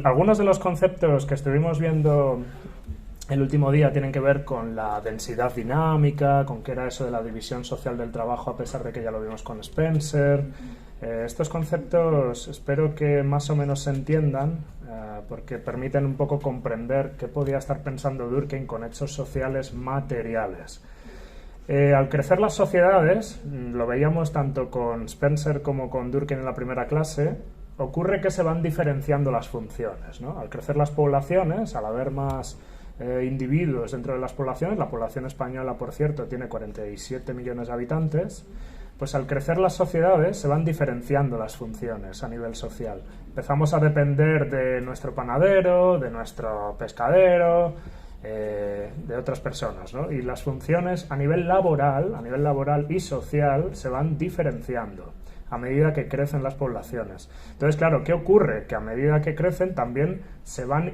Algunos de los conceptos que estuvimos viendo el último día tienen que ver con la densidad dinámica, con qué era eso de la división social del trabajo, a pesar de que ya lo vimos con Spencer. Estos conceptos espero que más o menos se entiendan, porque permiten un poco comprender qué podía estar pensando Durkheim con hechos sociales materiales. Al crecer las sociedades, lo veíamos tanto con Spencer como con Durkheim en la primera clase, ocurre que se van diferenciando las funciones, ¿no? Al crecer las poblaciones, al haber más individuos dentro de las poblaciones, la población española, por cierto, tiene 47 millones de habitantes, pues al crecer las sociedades se van diferenciando las funciones a nivel social. Empezamos a depender de nuestro panadero, de nuestro pescadero, de otras personas, ¿no? Y las funciones a nivel laboral y social se van diferenciando a medida que crecen las poblaciones. Entonces, claro, ¿qué ocurre? Que a medida que crecen también se van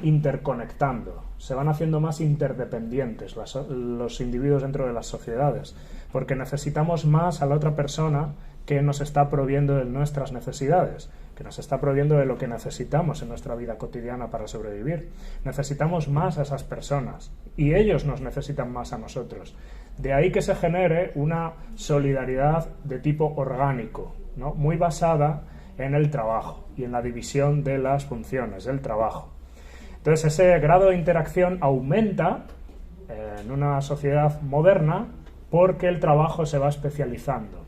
interconectando, se van haciendo más interdependientes los individuos dentro de las sociedades, porque necesitamos más a la otra persona que nos está proviendo de nuestras necesidades, que nos está proviendo de lo que necesitamos en nuestra vida cotidiana para sobrevivir. Necesitamos más a esas personas y ellos nos necesitan más a nosotros. De ahí que se genere una solidaridad de tipo orgánico, ¿no? Muy basada en el trabajo y en la división de las funciones del trabajo. Entonces ese grado de interacción aumenta en una sociedad moderna porque el trabajo se va especializando,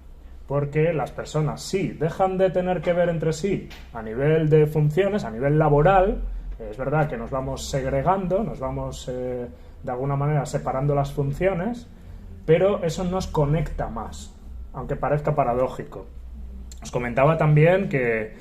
porque las personas sí dejan de tener que ver entre sí a nivel de funciones, a nivel laboral. Es verdad que nos vamos segregando, nos vamos de alguna manera separando las funciones, pero eso nos conecta más, aunque parezca paradójico. Os comentaba también que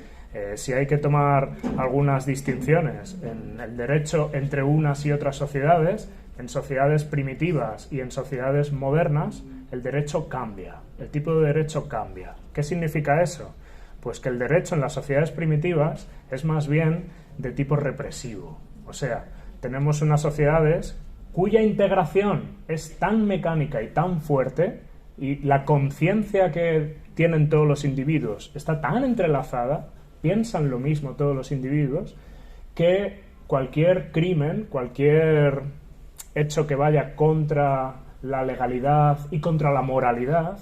si hay que tomar algunas distinciones en el derecho entre unas y otras sociedades, en sociedades primitivas y en sociedades modernas, el derecho cambia, el tipo de derecho cambia. ¿Qué significa eso? Pues que el derecho en las sociedades primitivas es más bien de tipo represivo. O sea, tenemos unas sociedades cuya integración es tan mecánica y tan fuerte, y la conciencia que tienen todos los individuos está tan entrelazada, piensan lo mismo todos los individuos, que cualquier crimen, cualquier hecho que vaya contra la legalidad y contra la moralidad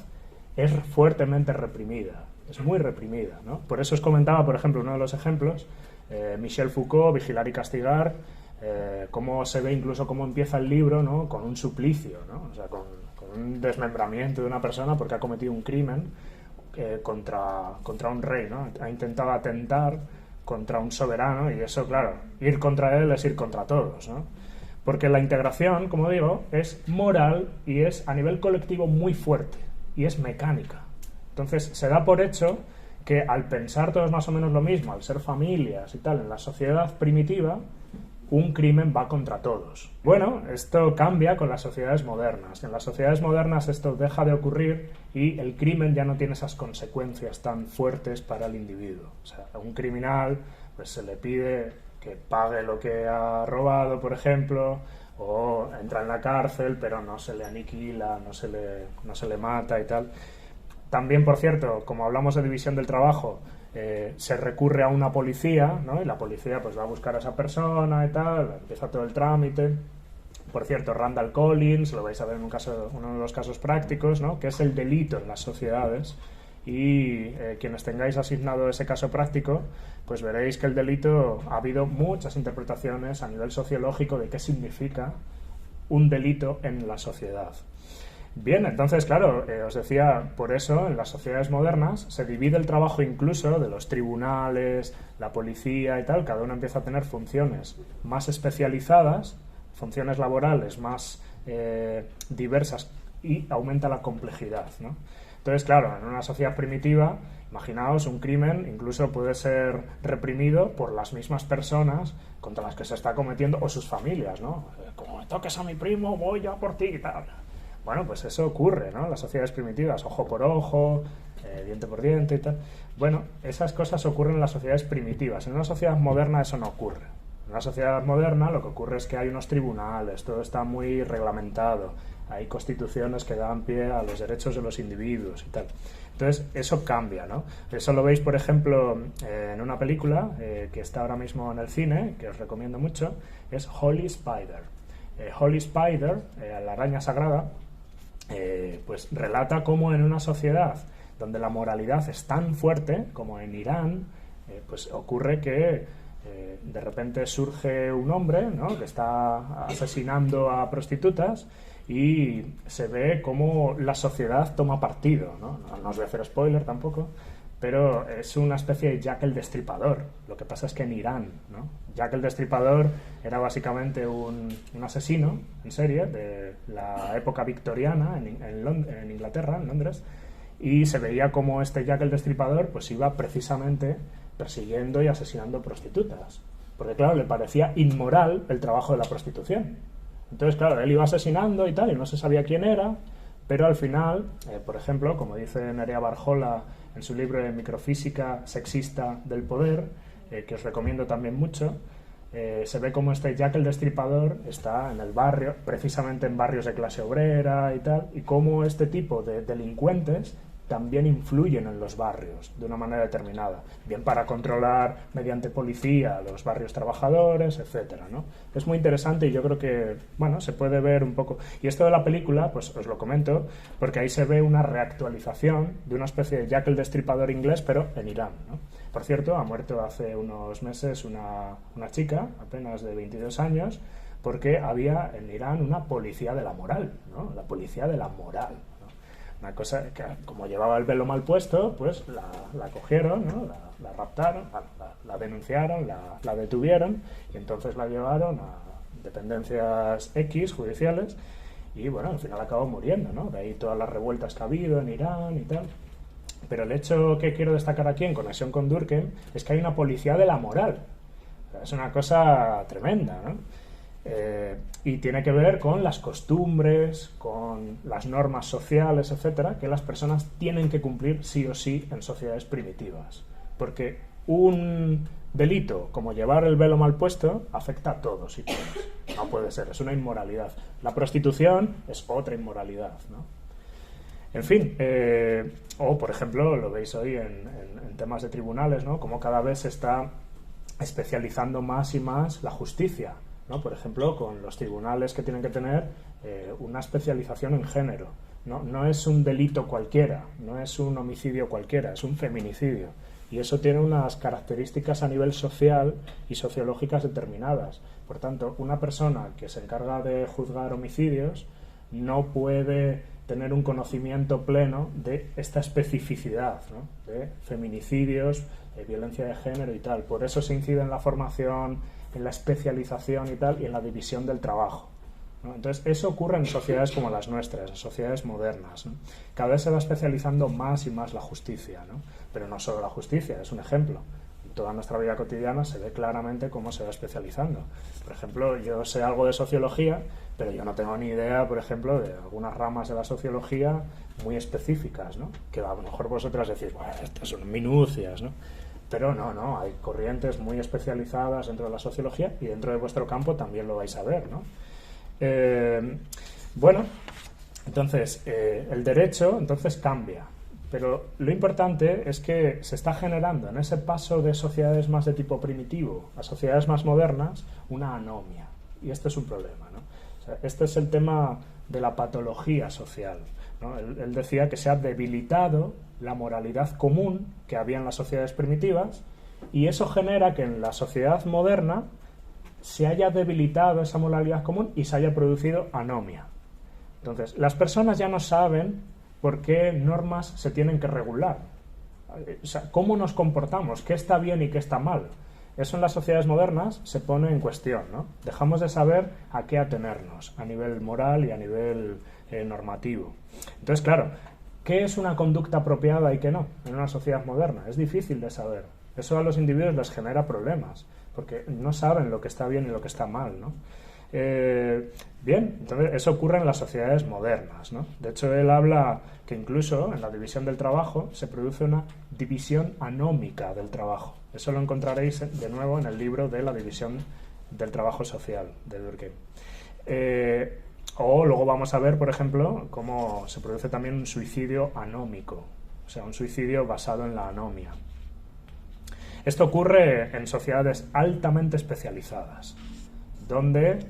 es fuertemente reprimida, es muy reprimida, ¿no? Por eso os comentaba, por ejemplo, uno de los ejemplos, Michel Foucault, Vigilar y castigar, cómo se ve incluso cómo empieza el libro, ¿no? Con un suplicio, ¿no? O sea, con un desmembramiento de una persona porque ha cometido un crimen contra un rey, ¿no? Ha intentado atentar contra un soberano, y eso, claro, ir contra él es ir contra todos, ¿no? Porque la integración, como digo, es moral y es a nivel colectivo muy fuerte y es mecánica. Entonces se da por hecho que al pensar todos más o menos lo mismo, al ser familias y tal, en la sociedad primitiva, un crimen va contra todos. Bueno, esto cambia con las sociedades modernas. En las sociedades modernas esto deja de ocurrir y el crimen ya no tiene esas consecuencias tan fuertes para el individuo. O sea, a un criminal pues se le pide que pague lo que ha robado, por ejemplo, o entra en la cárcel, pero no se le aniquila, no se le mata y tal. También, por cierto, como hablamos de división del trabajo, se recurre a una policía, ¿no? Y la policía pues va a buscar a esa persona y tal, empieza todo el trámite. Por cierto, Randall Collins, lo vais a ver en uno de los casos prácticos, ¿no? Que es el delito en las sociedades. Y quienes tengáis asignado ese caso práctico, pues veréis que el delito, ha habido muchas interpretaciones a nivel sociológico de qué significa un delito en la sociedad. Bien, entonces, claro, os decía, por eso en las sociedades modernas se divide el trabajo incluso de los tribunales, la policía y tal, cada uno empieza a tener funciones más especializadas, funciones laborales más diversas, y aumenta la complejidad, ¿no? Entonces, claro, en una sociedad primitiva, imaginaos, un crimen incluso puede ser reprimido por las mismas personas contra las que se está cometiendo, o sus familias, ¿no? Como me toques a mi primo, voy ya por ti y tal. Bueno, pues eso ocurre, ¿no? En las sociedades primitivas, ojo por ojo, diente por diente y tal. Bueno, esas cosas ocurren en las sociedades primitivas. En una sociedad moderna eso no ocurre. En una sociedad moderna lo que ocurre es que hay unos tribunales, todo está muy reglamentado, hay constituciones que dan pie a los derechos de los individuos y tal. Entonces, eso cambia, ¿no? Eso lo veis, por ejemplo, en una película que está ahora mismo en el cine, que os recomiendo mucho, es Holy Spider. Holy Spider, la araña sagrada, pues relata cómo en una sociedad donde la moralidad es tan fuerte como en Irán, pues ocurre que de repente surge un hombre, ¿no?, que está asesinando a prostitutas y se ve cómo la sociedad toma partido, ¿no? No os voy a hacer spoiler tampoco, pero es una especie de Jack el Destripador. Lo que pasa es que en Irán, ¿no? Jack el Destripador era básicamente un asesino en serie de la época victoriana en Inglaterra, en Londres, y se veía como este Jack el Destripador pues iba precisamente persiguiendo y asesinando prostitutas, porque claro, le parecía inmoral el trabajo de la prostitución. Entonces, claro, él iba asesinando y tal, y no se sabía quién era, pero al final, por ejemplo, como dice Nerea Barjola en su libro de Microfísica sexista del poder, que os recomiendo también mucho, se ve como este Jack el Destripador está en el barrio, precisamente en barrios de clase obrera y tal, y cómo este tipo de delincuentes también influyen en los barrios de una manera determinada, bien para controlar mediante policía los barrios trabajadores, etcétera, ¿no? Es muy interesante y yo creo que, bueno, se puede ver un poco. Y esto de la película, pues os lo comento, porque ahí se ve una reactualización de una especie de Jack el Destripador inglés, pero en Irán, ¿no? Por cierto, ha muerto hace unos meses una chica, apenas de 22 años, porque había en Irán una policía de la moral, ¿no? La policía de la moral. Una cosa que, como llevaba el velo mal puesto, pues la cogieron, ¿no? La raptaron, la denunciaron, la detuvieron y entonces la llevaron a dependencias X judiciales y bueno, al final acabó muriendo, ¿no? De ahí todas las revueltas que ha habido en Irán y tal. Pero el hecho que quiero destacar aquí en conexión con Durkheim es que hay una policía de la moral. O sea, es una cosa tremenda, ¿no? Y tiene que ver con las costumbres, con las normas sociales, etcétera, que las personas tienen que cumplir sí o sí en sociedades primitivas. Porque un delito como llevar el velo mal puesto afecta a todos y todas. No puede ser, es una inmoralidad. La prostitución es otra inmoralidad, ¿no? En fin, o por ejemplo, lo veis hoy en temas de tribunales, ¿no? Como cada vez se está especializando más y más la justicia, ¿no? Por ejemplo, con los tribunales que tienen que tener una especialización en género. No es un delito cualquiera, no es un homicidio cualquiera, es un feminicidio. Y eso tiene unas características a nivel social y sociológicas determinadas. Por tanto, una persona que se encarga de juzgar homicidios no puede tener un conocimiento pleno de esta especificidad, ¿no? De feminicidios, de violencia de género y tal. Por eso se incide en la formación, en la especialización y tal, y en la división del trabajo, ¿no? Entonces, eso ocurre en sociedades como las nuestras, en sociedades modernas, ¿no? Cada vez se va especializando más y más la justicia, ¿no? Pero no solo la justicia, es un ejemplo. En toda nuestra vida cotidiana se ve claramente cómo se va especializando. Por ejemplo, yo sé algo de sociología, pero yo no tengo ni idea, por ejemplo, de algunas ramas de la sociología muy específicas, ¿no? Que a lo mejor vosotras decís, bueno, estas son minucias, ¿no? Pero no, hay corrientes muy especializadas dentro de la sociología y dentro de vuestro campo también lo vais a ver, ¿no? Bueno, entonces, el derecho entonces cambia, pero lo importante es que se está generando en ese paso de sociedades más de tipo primitivo a sociedades más modernas una anomia, y este es un problema, ¿no? O sea, este es el tema de la patología social, ¿no? Él decía que se ha debilitado la moralidad común que había en las sociedades primitivas y eso genera que en la sociedad moderna se haya debilitado esa moralidad común y se haya producido anomia. Entonces, las personas ya no saben por qué normas se tienen que regular. O sea, cómo nos comportamos, qué está bien y qué está mal. Eso en las sociedades modernas se pone en cuestión, ¿no? Dejamos de saber a qué atenernos a nivel moral y a nivel normativo. Entonces, claro, ¿qué es una conducta apropiada y qué no en una sociedad moderna? Es difícil de saber. Eso a los individuos les genera problemas, porque no saben lo que está bien y lo que está mal, ¿no? Bien, entonces eso ocurre en las sociedades modernas, ¿no? De hecho, él habla que incluso en la división del trabajo se produce una división anómica del trabajo. Eso lo encontraréis de nuevo en el libro de la división del trabajo social de Durkheim. O luego vamos a ver, por ejemplo, cómo se produce también un suicidio anómico, o sea, un suicidio basado en la anomia. Esto ocurre en sociedades altamente especializadas, donde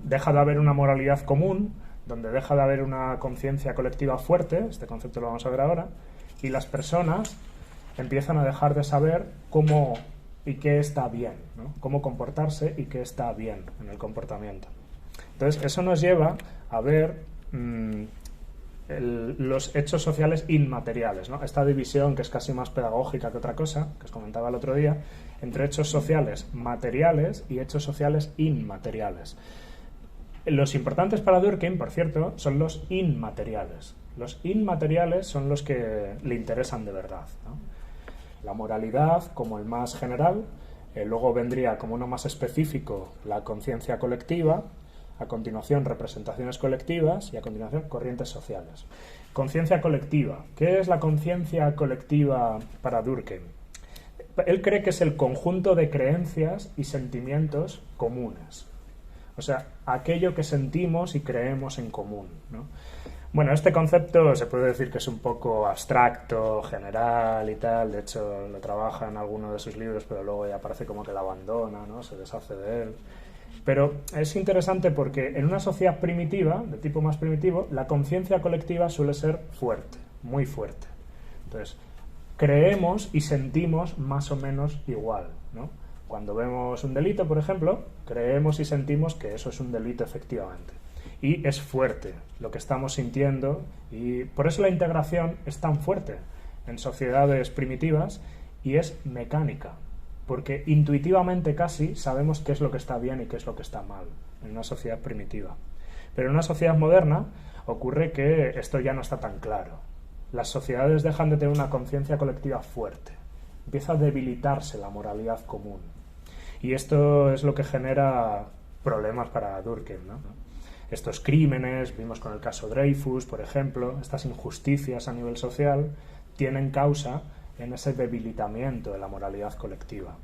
deja de haber una moralidad común, donde deja de haber una conciencia colectiva fuerte, este concepto lo vamos a ver ahora, y las personas empiezan a dejar de saber cómo y qué está bien, ¿no? Cómo comportarse y qué está bien en el comportamiento. Entonces, eso nos lleva a ver los hechos sociales inmateriales, ¿no? Esta división, que es casi más pedagógica que otra cosa, que os comentaba el otro día, entre hechos sociales materiales y hechos sociales inmateriales. Los importantes para Durkheim, por cierto, son los inmateriales. Los inmateriales son los que le interesan de verdad, ¿no? La moralidad como el más general, luego vendría como uno más específico la conciencia colectiva, a continuación representaciones colectivas y a continuación corrientes sociales. Conciencia colectiva. ¿Qué es la conciencia colectiva para Durkheim? Él cree que es el conjunto de creencias y sentimientos comunes. O sea, aquello que sentimos y creemos en común, ¿no? Bueno, este concepto se puede decir que es un poco abstracto, general y tal. De hecho, lo trabaja en alguno de sus libros, pero luego ya parece como que lo abandona, ¿no? Se deshace de él. Pero es interesante porque en una sociedad primitiva, de tipo más primitivo, la conciencia colectiva suele ser fuerte, muy fuerte. Entonces, creemos y sentimos más o menos igual, ¿no? Cuando vemos un delito, por ejemplo, creemos y sentimos que eso es un delito efectivamente. Y es fuerte lo que estamos sintiendo, y por eso la integración es tan fuerte en sociedades primitivas y es mecánica, porque intuitivamente casi sabemos qué es lo que está bien y qué es lo que está mal en una sociedad primitiva. Pero en una sociedad moderna ocurre que esto ya no está tan claro. Las sociedades dejan de tener una conciencia colectiva fuerte, empieza a debilitarse la moralidad común. Y esto es lo que genera problemas para Durkheim, ¿no? Estos crímenes, vimos con el caso Dreyfus, por ejemplo, estas injusticias a nivel social, tienen causa en ese debilitamiento de la moralidad colectiva.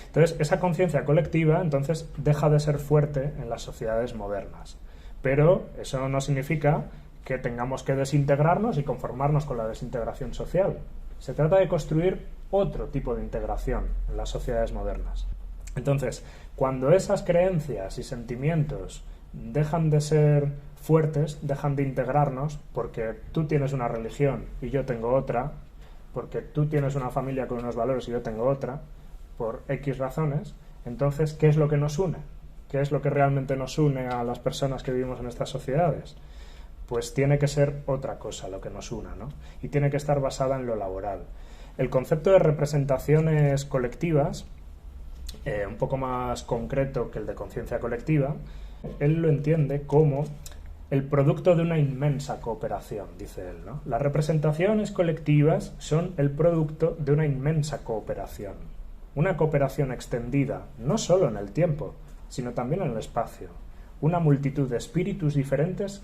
Entonces, esa conciencia colectiva, entonces, deja de ser fuerte en las sociedades modernas. Pero eso no significa que tengamos que desintegrarnos y conformarnos con la desintegración social. Se trata de construir otro tipo de integración en las sociedades modernas. Entonces, cuando esas creencias y sentimientos dejan de ser fuertes, dejan de integrarnos, porque tú tienes una religión y yo tengo otra, porque tú tienes una familia con unos valores y yo tengo otra, por X razones, entonces, ¿qué es lo que nos une? ¿Qué es lo que realmente nos une a las personas que vivimos en estas sociedades? Pues tiene que ser otra cosa lo que nos una, ¿no? Y tiene que estar basada en lo laboral. El concepto de representaciones colectivas, un poco más concreto que el de conciencia colectiva, él lo entiende como el producto de una inmensa cooperación, dice él, ¿no? Las representaciones colectivas son el producto de una inmensa cooperación. Una cooperación extendida no solo en el tiempo, sino también en el espacio. Una multitud de espíritus diferentes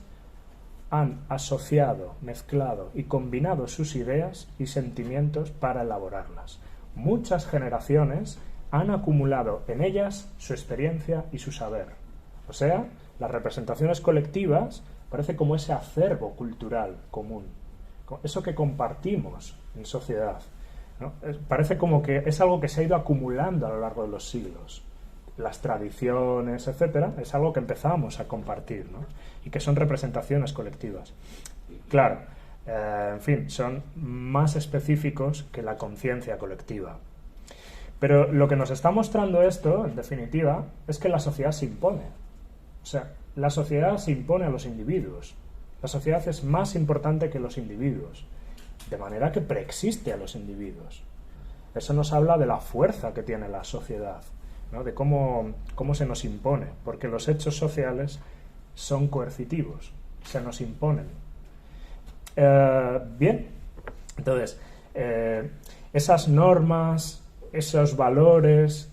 han asociado, mezclado y combinado sus ideas y sentimientos para elaborarlas. Muchas generaciones han acumulado en ellas su experiencia y su saber. O sea, las representaciones colectivas parece como ese acervo cultural común, eso que compartimos en sociedad, ¿no? Parece como que es algo que se ha ido acumulando a lo largo de los siglos. Las tradiciones, etcétera, es algo que empezamos a compartir, ¿no? Y que son representaciones colectivas. Claro, en fin, son más específicos que la conciencia colectiva. Pero lo que nos está mostrando esto, en definitiva, es que la sociedad se impone. O sea, la sociedad se impone a los individuos. La sociedad es más importante que los individuos, de manera que preexiste a los individuos. Eso nos habla de la fuerza que tiene la sociedad, ¿no? De cómo se nos impone, porque los hechos sociales son coercitivos, se nos imponen. Bien, entonces, esas normas, esos valores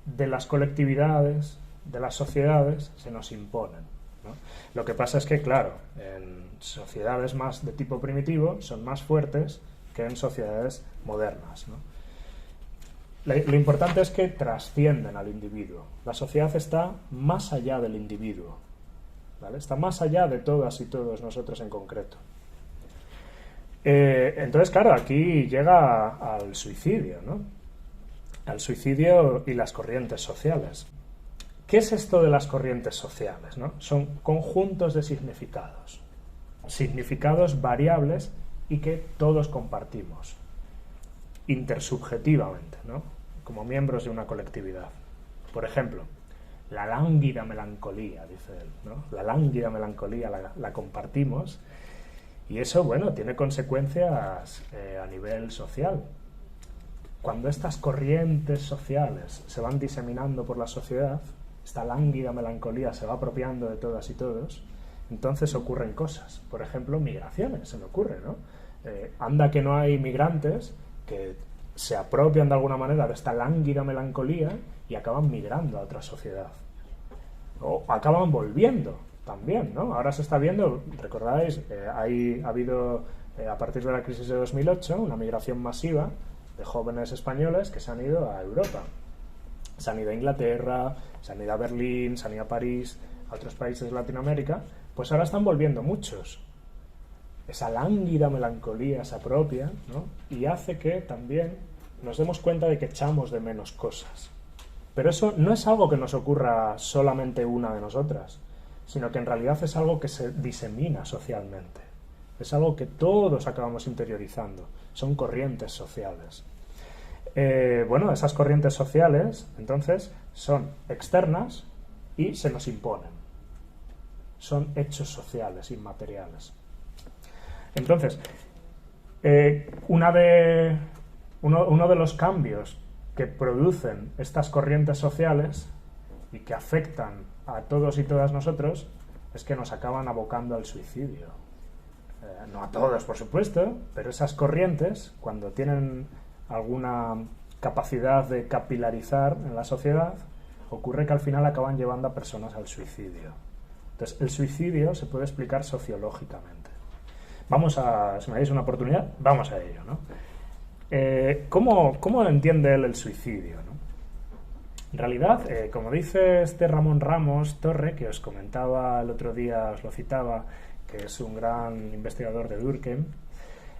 de las colectividades, de las sociedades, se nos imponen, ¿no? Lo que pasa es que, claro, en sociedades más de tipo primitivo son más fuertes que en sociedades modernas, ¿no? Lo importante es que trascienden al individuo. La sociedad está más allá del individuo, ¿vale? Está más allá de todas y todos nosotros en concreto. Entonces, claro, aquí llega al suicidio, ¿no? Al suicidio y las corrientes sociales. ¿Qué es esto de las corrientes sociales, ¿no? Son conjuntos de significados. Significados variables y que todos compartimos intersubjetivamente, ¿no? Como miembros de una colectividad. Por ejemplo, la lánguida melancolía, dice él, ¿no? La lánguida melancolía la compartimos y eso, bueno, tiene consecuencias a nivel social. Cuando estas corrientes sociales se van diseminando por la sociedad, esta lánguida melancolía se va apropiando de todas y todos, entonces ocurren cosas. Por ejemplo, migraciones, se me ocurre, ¿no? Anda que no hay migrantes que se apropian de alguna manera de esta lánguida melancolía y acaban migrando a otra sociedad. O acaban volviendo también, ¿no? Ahora se está viendo, recordáis, ha habido, a partir de la crisis de 2008, una migración masiva de jóvenes españoles que se han ido a Europa. Se han ido a Inglaterra, se han ido a Berlín, se han ido a París, a otros países de Latinoamérica. Pues ahora están volviendo muchos. Esa lánguida melancolía se apropia, ¿no? Y hace que también nos demos cuenta de que echamos de menos cosas. Pero eso no es algo que nos ocurra solamente una de nosotras, sino que en realidad es algo que se disemina socialmente. Es algo que todos acabamos interiorizando. Son corrientes sociales. Bueno, esas corrientes sociales, entonces, son externas y se nos imponen. Son hechos sociales, inmateriales. Entonces, uno de los cambios que producen estas corrientes sociales y que afectan a todos y todas nosotros es que nos acaban abocando al suicidio. No a todos, por supuesto, pero esas corrientes, cuando tienen alguna capacidad de capilarizar en la sociedad, ocurre que al final acaban llevando a personas al suicidio. Entonces, el suicidio se puede explicar sociológicamente. Si me dais una oportunidad, vamos a ello, ¿no? ¿Cómo entiende él el suicidio, ¿no? En realidad, como dice este Ramón Ramos Torre, que os comentaba el otro día, os lo citaba, que es un gran investigador de Durkheim,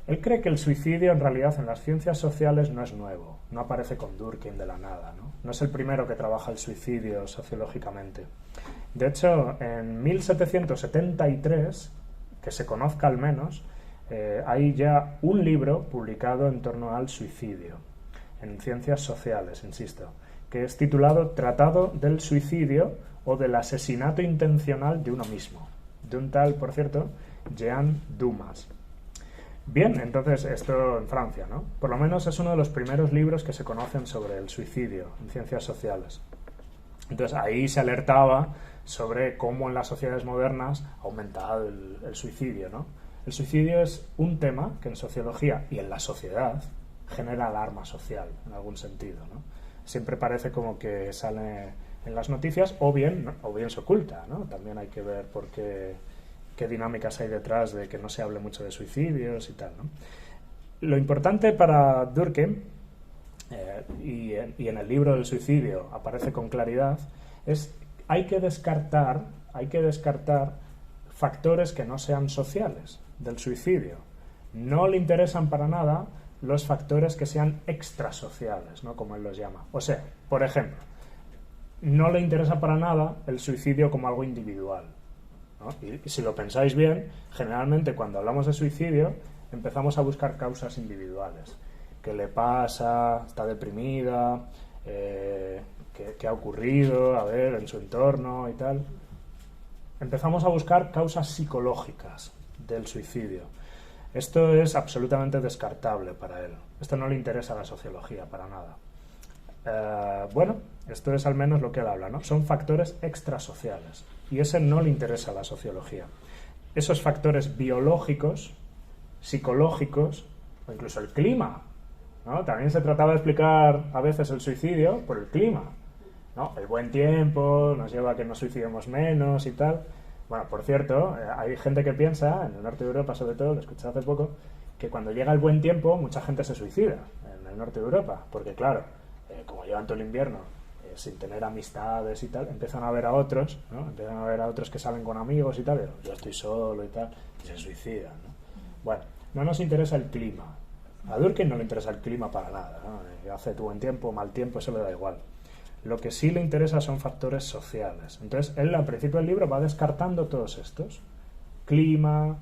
él cree que el suicidio en realidad en las ciencias sociales no es nuevo, no aparece con Durkheim de la nada, ¿no? No es el primero que trabaja el suicidio sociológicamente. De hecho, en 1773, que se conozca al menos, hay ya un libro publicado en torno al suicidio, en ciencias sociales, insisto, que es titulado Tratado del suicidio o del asesinato intencional de uno mismo, de un tal, por cierto, Jean Dumas. Bien, entonces esto en Francia, ¿no? Por lo menos es uno de los primeros libros que se conocen sobre el suicidio en ciencias sociales. Entonces ahí se alertaba sobre cómo en las sociedades modernas ha aumentado el suicidio, ¿no? El suicidio es un tema que en sociología y en la sociedad genera alarma social, en algún sentido, ¿no? Siempre parece como que sale en las noticias o bien se oculta, ¿no? También hay que ver qué dinámicas hay detrás de que no se hable mucho de suicidios y tal, ¿no? Lo importante para Durkheim, y en el libro del suicidio aparece con claridad, es hay que descartar factores que no sean sociales del suicidio. No le interesan para nada los factores que sean extrasociales, ¿no? Como él los llama. O sea, por ejemplo, no le interesa para nada el suicidio como algo individual, ¿no? Y si lo pensáis bien, generalmente cuando hablamos de suicidio empezamos a buscar causas individuales. ¿Qué le pasa? ¿Está deprimida? ¿Qué ha ocurrido? A ver, en su entorno y tal. Empezamos a buscar causas psicológicas del suicidio. Esto es absolutamente descartable para él. Esto no le interesa a la sociología para nada. Bueno, esto es al menos lo que él habla, ¿no? Son factores extrasociales. Y ese no le interesa a la sociología. Esos factores biológicos, psicológicos, o incluso el clima, ¿no? También se trataba de explicar a veces el suicidio por el clima, ¿no? El buen tiempo nos lleva a que nos suicidemos menos y tal. Bueno, por cierto, hay gente que piensa, en el norte de Europa sobre todo, lo escuché hace poco, que cuando llega el buen tiempo mucha gente se suicida en el norte de Europa, porque claro, como llevan todo el invierno sin tener amistades y tal, empiezan a ver a otros, ¿no? Empiezan a ver a otros que salen con amigos y tal, y yo estoy solo y tal, y se suicidan, ¿no? Bueno, no nos interesa el clima. A Durkheim no le interesa el clima para nada, ¿no? Hace buen tiempo, mal tiempo, eso le da igual. Lo que sí le interesa son factores sociales. Entonces, él al principio del libro va descartando todos estos. Clima,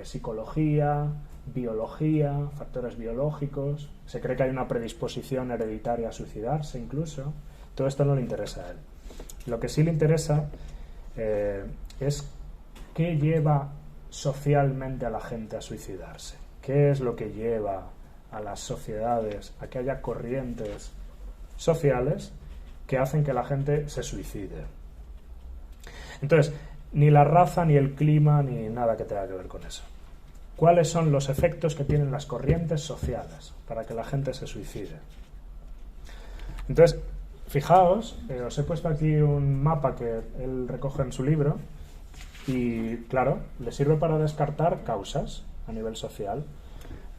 psicología, biología, factores biológicos. Se cree que hay una predisposición hereditaria a suicidarse incluso. Todo esto no le interesa a él. Lo que sí le interesa es qué lleva socialmente a la gente a suicidarse. ¿Qué es lo que lleva a las sociedades a que haya corrientes sociales que hacen que la gente se suicide? Entonces, ni la raza, ni el clima, ni nada que tenga que ver con eso. ¿Cuáles son los efectos que tienen las corrientes sociales para que la gente se suicide? Entonces, fijaos, os he puesto aquí un mapa que él recoge en su libro y, claro, le sirve para descartar causas a nivel social.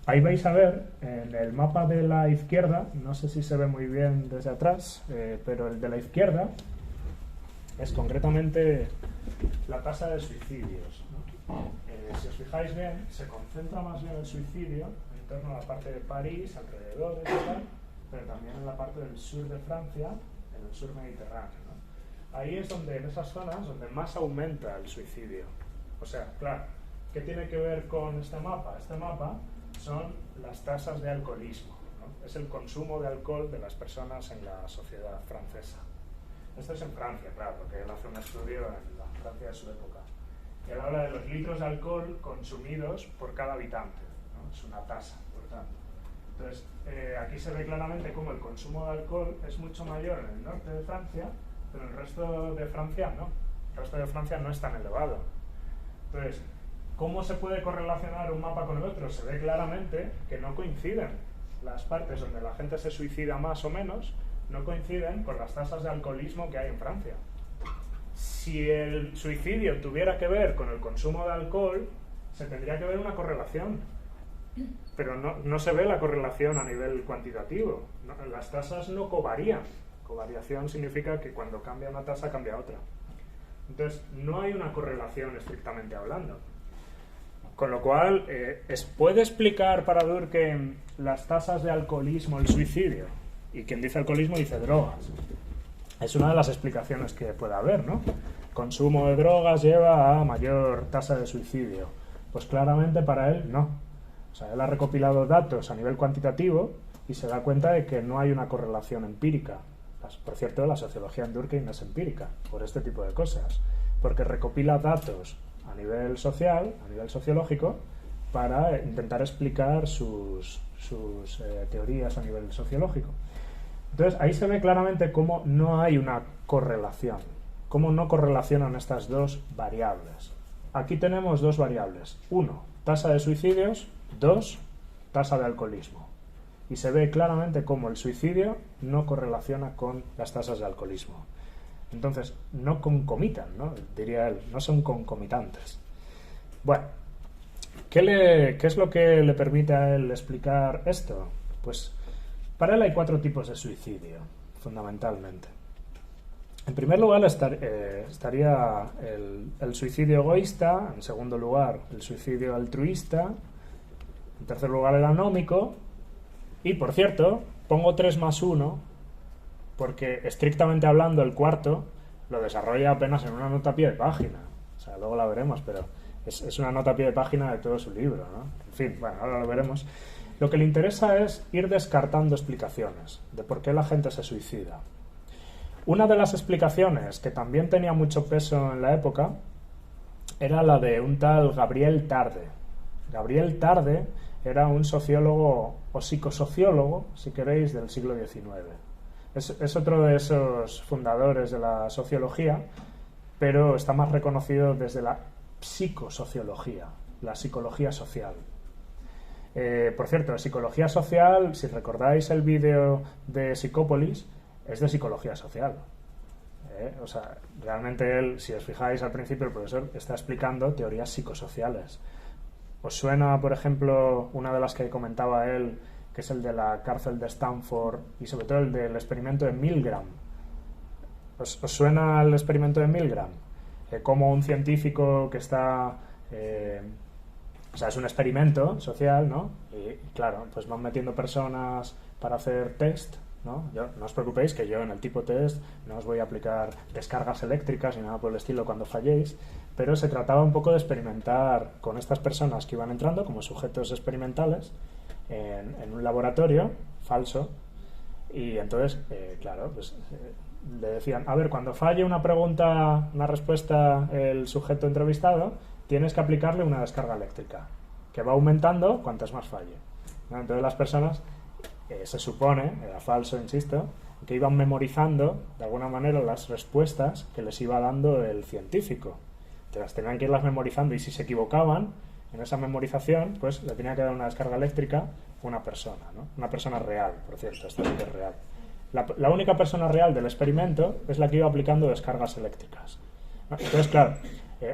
Ahí vais a ver, en el mapa de la izquierda, no sé si se ve muy bien desde atrás, pero el de la izquierda es concretamente la tasa de suicidios, ¿no? Si os fijáis bien, se concentra más bien el suicidio en torno a la parte de París, alrededor y tal, pero también en la parte del sur de Francia, en el sur mediterráneo, ¿no? Ahí es donde, en esas zonas, donde más aumenta el suicidio. O sea, claro, ¿qué tiene que ver con este mapa? Este mapa son las tasas de alcoholismo, ¿no? Es el consumo de alcohol de las personas en la sociedad francesa. Esto es en Francia, claro, porque él hace un estudio en la Francia de su época. Y él habla de los litros de alcohol consumidos por cada habitante, ¿no? Es una tasa, por tanto. Entonces, aquí se ve claramente cómo el consumo de alcohol es mucho mayor en el norte de Francia, pero en el resto de Francia no. El resto de Francia no es tan elevado. Entonces, ¿cómo se puede correlacionar un mapa con el otro? Se ve claramente que no coinciden. Las partes donde la gente se suicida más o menos no coinciden con las tasas de alcoholismo que hay en Francia. Si el suicidio tuviera que ver con el consumo de alcohol, se tendría que ver una correlación. Pero no se ve la correlación a nivel cuantitativo. Las tasas no covarían. Covariación significa que cuando cambia una tasa, cambia otra. Entonces, no hay una correlación estrictamente hablando. Con lo cual, ¿puede explicar para Durkheim las tasas de alcoholismo el suicidio? Y quien dice alcoholismo dice drogas. Es una de las explicaciones que puede haber, ¿no? Consumo de drogas lleva a mayor tasa de suicidio. Pues claramente para él no. O sea, él ha recopilado datos a nivel cuantitativo y se da cuenta de que no hay una correlación empírica. Por cierto, la sociología en Durkheim es empírica por este tipo de cosas, porque recopila datos a nivel social, a nivel sociológico, para intentar explicar sus teorías a nivel sociológico. Entonces, ahí se ve claramente cómo no hay una correlación, cómo no correlacionan estas dos variables. Aquí tenemos dos variables. 1, tasa de suicidios. 2, tasa de alcoholismo. Y se ve claramente cómo el suicidio no correlaciona con las tasas de alcoholismo. Entonces, no concomitan, ¿no? Diría él, no son concomitantes. Bueno, ¿qué es lo que le permite a él explicar esto? Pues para él hay 4 tipos de suicidio, fundamentalmente. En primer lugar estaría el suicidio egoísta, en segundo lugar el suicidio altruista, en tercer lugar el anómico, y por cierto, pongo 3 más 1, porque estrictamente hablando el cuarto lo desarrolla apenas en una nota a pie de página. O sea, luego la veremos, pero es una nota a pie de página de todo su libro, ¿no? En fin, bueno, ahora lo veremos. Lo que le interesa es ir descartando explicaciones de por qué la gente se suicida. Una de las explicaciones que también tenía mucho peso en la época era la de un tal Gabriel Tarde. Gabriel Tarde era un sociólogo o psicosociólogo, si queréis, del siglo XIX. Es otro de esos fundadores de la sociología, pero está más reconocido desde la psicosociología, la psicología social. Por cierto, la psicología social, si recordáis el vídeo de Psicópolis, es de psicología social. O sea, realmente él, si os fijáis al principio, el profesor está explicando teorías psicosociales. ¿Os suena, por ejemplo, una de las que comentaba él, que es el de la cárcel de Stanford y sobre todo el del experimento de Milgram. ¿Os suena el experimento de Milgram? Como un científico que está... o sea, es un experimento social, ¿no? Y claro, pues van metiendo personas para hacer test, ¿no? No os preocupéis que yo en el tipo test no os voy a aplicar descargas eléctricas ni nada por el estilo cuando falléis, pero se trataba un poco de experimentar con estas personas que iban entrando como sujetos experimentales en un laboratorio falso y entonces, claro, pues le decían, a ver, cuando falle una pregunta, una respuesta el sujeto entrevistado, tienes que aplicarle una descarga eléctrica que va aumentando cuantas más falle, ¿no? Entonces las personas, se supone, era falso, insisto, que iban memorizando de alguna manera las respuestas que les iba dando el científico. Entonces tenían que irlas memorizando y si se equivocaban en esa memorización, pues le tenía que dar una descarga eléctrica a una persona, ¿no? Una persona real, por cierto, esto sí que es real. La única persona real del experimento es la que iba aplicando descargas eléctricas, ¿no? Entonces, claro,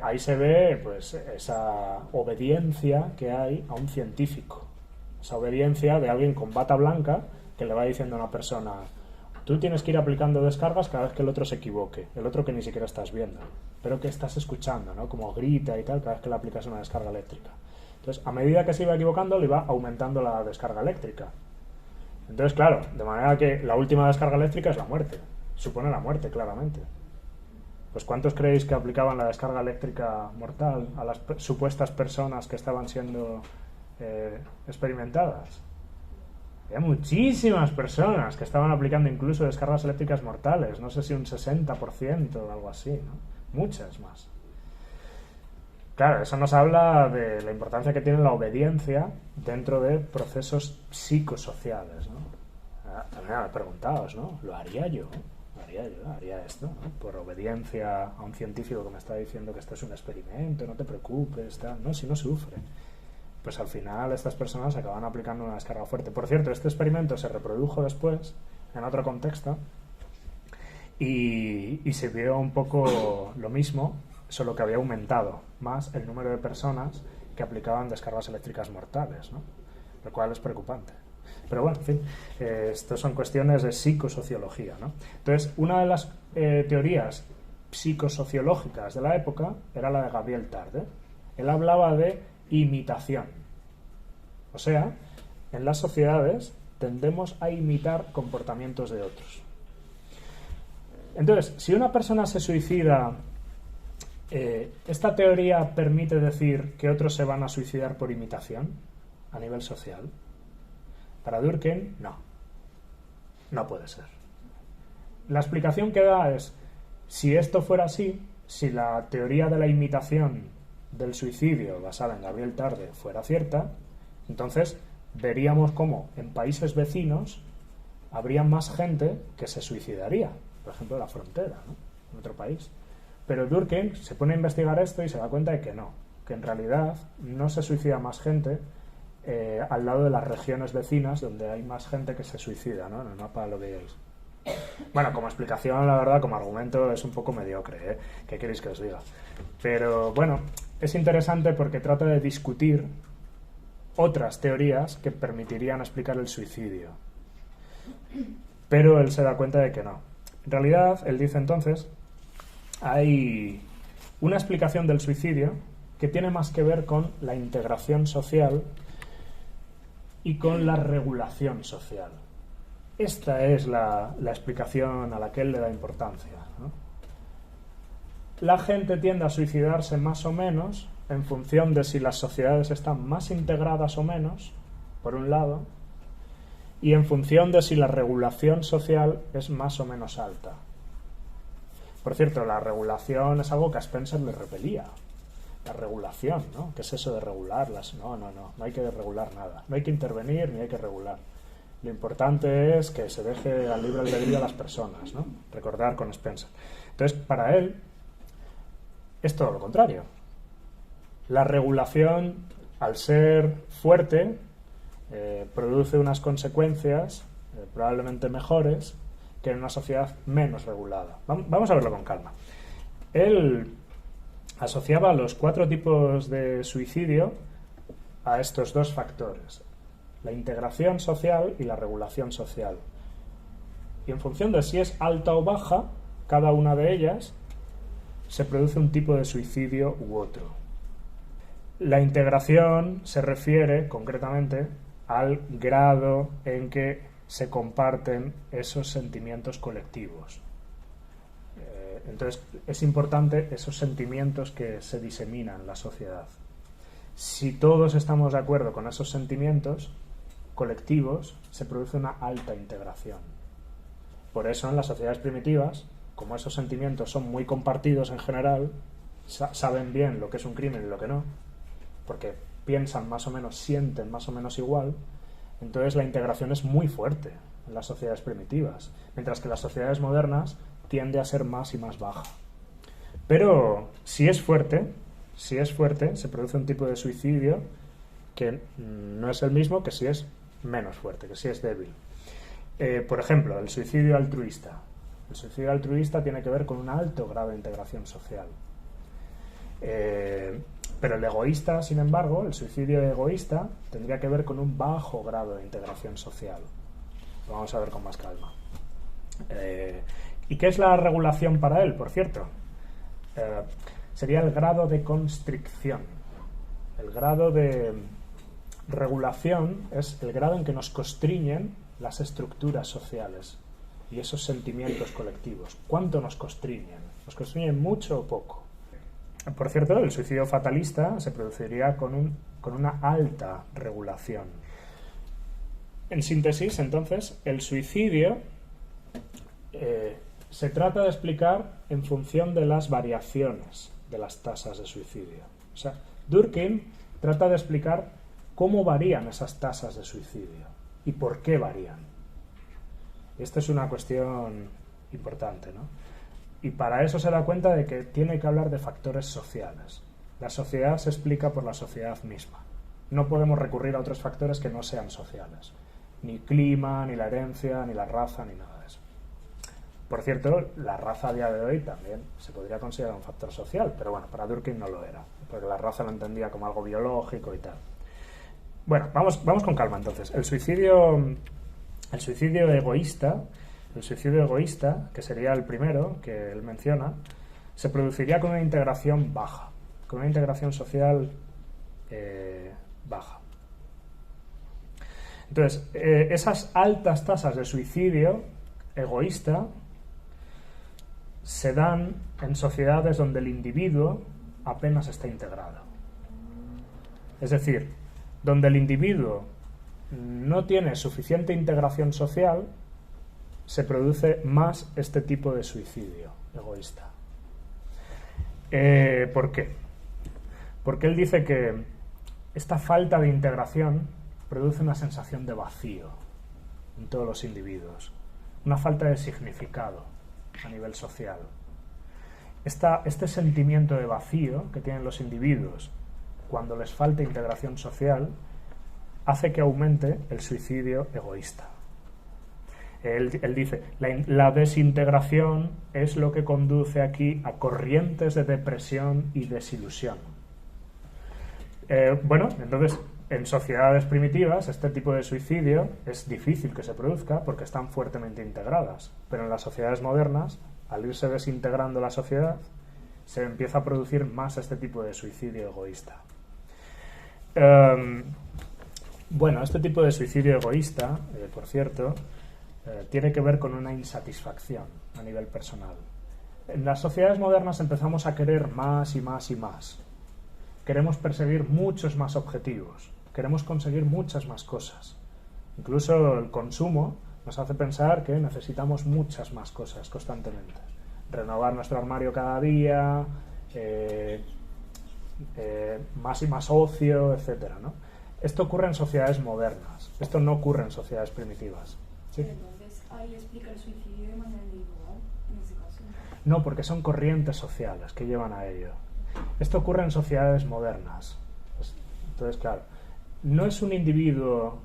ahí se ve pues esa obediencia que hay a un científico, esa obediencia de alguien con bata blanca que le va diciendo a una persona, tú tienes que ir aplicando descargas cada vez que el otro se equivoque, el otro que ni siquiera estás viendo, pero que estás escuchando, ¿no? Como grita y tal cada vez que le aplicas una descarga eléctrica. Entonces, a medida que se iba equivocando, le iba aumentando la descarga eléctrica. Entonces, claro, de manera que la última descarga eléctrica es la muerte, supone la muerte, claramente. Pues ¿cuántos creéis que aplicaban la descarga eléctrica mortal a las supuestas personas que estaban siendo experimentadas? Había muchísimas personas que estaban aplicando incluso descargas eléctricas mortales, no sé si un 60% o algo así, ¿no? Muchas más. Claro, eso nos habla de la importancia que tiene la obediencia dentro de procesos psicosociales, ¿no? También preguntaos, ¿no? ¿Lo haría yo? ¿Haría esto, ¿no? Por obediencia a un científico que me está diciendo que esto es un experimento, no te preocupes, tal. No, si no sufre. Pues al final estas personas acaban aplicando una descarga fuerte. Por cierto, este experimento se reprodujo después en otro contexto y se vio un poco lo mismo, solo que había aumentado más el número de personas que aplicaban descargas eléctricas mortales, ¿no? Lo cual es preocupante. Pero bueno, en fin, esto son cuestiones de psicosociología, ¿no? Entonces, una de las teorías psicosociológicas de la época era la de Gabriel Tarde. Él hablaba de imitación. O sea, en las sociedades tendemos a imitar comportamientos de otros. Entonces, si una persona se suicida, ¿esta teoría permite decir que otros se van a suicidar por imitación a nivel social? Para Durkheim, no. No puede ser. La explicación que da es, si esto fuera así, si la teoría de la imitación del suicidio basada en Gabriel Tarde fuera cierta, entonces veríamos cómo en países vecinos habría más gente que se suicidaría, por ejemplo en la frontera, ¿no? En otro país. Pero Durkheim se pone a investigar esto y se da cuenta de que no, que en realidad no se suicida más gente al lado de las regiones vecinas donde hay más gente que se suicida, ¿no? En el mapa lo veis. Bueno, como explicación, la verdad, como argumento es un poco mediocre, ¿eh? ¿Qué queréis que os diga? Pero bueno, es interesante porque trata de discutir otras teorías que permitirían explicar el suicidio. Pero él se da cuenta de que no. En realidad, él dice entonces, hay una explicación del suicidio que tiene más que ver con la integración social y con la regulación social. Esta es la explicación a la que él le da importancia, ¿no? La gente tiende a suicidarse más o menos en función de si las sociedades están más integradas o menos, por un lado, y en función de si la regulación social es más o menos alta. Por cierto, la regulación es algo que a Spencer le repelía. La regulación, ¿no? ¿Qué es eso de regularlas? No hay que regular nada. No hay que intervenir ni hay que regular. Lo importante es que se deje al libre albedrío a las personas, ¿no? Recordar con Spencer. Entonces, para él, es todo lo contrario. La regulación, al ser fuerte, produce unas consecuencias probablemente mejores que en una sociedad menos regulada. Vamos a verlo con calma. Él asociaba los 4 tipos de suicidio a estos 2 factores. la integración social y la regulación social. Y en función de si es alta o baja, cada una de ellas, se produce un tipo de suicidio u otro. La integración se refiere concretamente al grado en que se comparten esos sentimientos colectivos. Entonces, es importante esos sentimientos que se diseminan en la sociedad. Si todos estamos de acuerdo con esos sentimientos colectivos, se produce una alta integración. Por eso en las sociedades primitivas, como esos sentimientos son muy compartidos en general, saben bien lo que es un crimen y lo que no, porque piensan más o menos, sienten más o menos igual, entonces la integración es muy fuerte en las sociedades primitivas, mientras que en las sociedades modernas tiende a ser más y más baja. Pero si es fuerte, se produce un tipo de suicidio que no es el mismo que si es menos fuerte, que si es débil. Por ejemplo, el suicidio altruista. El suicidio altruista tiene que ver con un alto grado de integración social. Pero el egoísta, sin embargo, el suicidio egoísta, tendría que ver con un bajo grado de integración social. Lo vamos a ver con más calma. ¿Y qué es la regulación para él, por cierto? Sería el grado de constricción. El grado de regulación es el grado en que nos constriñen las estructuras sociales y esos sentimientos colectivos. ¿Cuánto nos constriñen? ¿Nos constriñen mucho o poco? Por cierto, el suicidio fatalista se produciría con una alta regulación. En síntesis, entonces, el suicidio se trata de explicar en función de las variaciones de las tasas de suicidio. O sea, Durkheim trata de explicar cómo varían esas tasas de suicidio y por qué varían. Esta es una cuestión importante, ¿no? Y para eso se da cuenta de que tiene que hablar de factores sociales. La sociedad se explica por la sociedad misma. No podemos recurrir a otros factores que no sean sociales. Ni clima, ni la herencia, ni la raza, ni nada de eso. Por cierto, la raza a día de hoy también se podría considerar un factor social, pero bueno, para Durkheim no lo era, porque la raza lo entendía como algo biológico y tal. Bueno, vamos con calma entonces. El suicidio egoísta, que sería el primero que él menciona, se produciría con una integración baja, con una integración social baja. Entonces, esas altas tasas de suicidio egoísta se dan en sociedades donde el individuo apenas está integrado. Es decir, donde el individuo no tiene suficiente integración social, se produce más este tipo de suicidio egoísta. ¿Por qué? Porque él dice que esta falta de integración produce una sensación de vacío en todos los individuos, una falta de significado a nivel social. Este sentimiento de vacío que tienen los individuos cuando les falta integración social hace que aumente el suicidio egoísta. Él dice, la desintegración es lo que conduce aquí a corrientes de depresión y desilusión. Bueno, entonces, en sociedades primitivas este tipo de suicidio es difícil que se produzca porque están fuertemente integradas, pero en las sociedades modernas, al irse desintegrando la sociedad, se empieza a producir más este tipo de suicidio egoísta. Bueno, este tipo de suicidio egoísta, por cierto, tiene que ver con una insatisfacción a nivel personal. En las sociedades modernas empezamos a querer más y más y más. Queremos perseguir muchos más objetivos, queremos conseguir muchas más cosas. Incluso el consumo nos hace pensar que necesitamos muchas más cosas constantemente. Renovar nuestro armario cada día, más y más ocio, etcétera, ¿no? Esto ocurre en sociedades modernas, esto no ocurre en sociedades primitivas. ¿Sí? Entonces, ahí explica el suicidio de manera individual, en ese caso. No, porque son corrientes sociales que llevan a ello. Esto ocurre en sociedades modernas. Entonces, claro, no es un individuo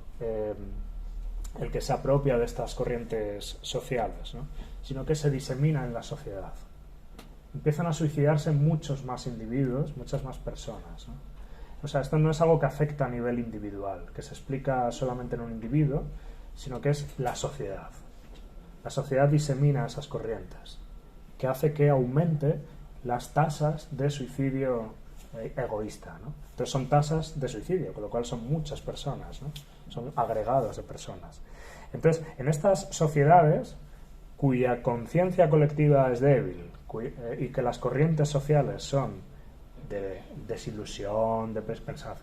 el que se apropia de estas corrientes sociales, ¿no? Sino que se disemina en la sociedad. Empiezan a suicidarse muchos más individuos, muchas más personas, ¿no? O sea, esto no es algo que afecta a nivel individual, que se explica solamente en un individuo, sino que es la sociedad. La sociedad disemina esas corrientes, que hace que aumente las tasas de suicidio egoísta, ¿no? Entonces son tasas de suicidio, con lo cual son muchas personas, ¿no? Son agregados de personas. Entonces, en estas sociedades cuya conciencia colectiva es débil y que las corrientes sociales son de desilusión, de pensar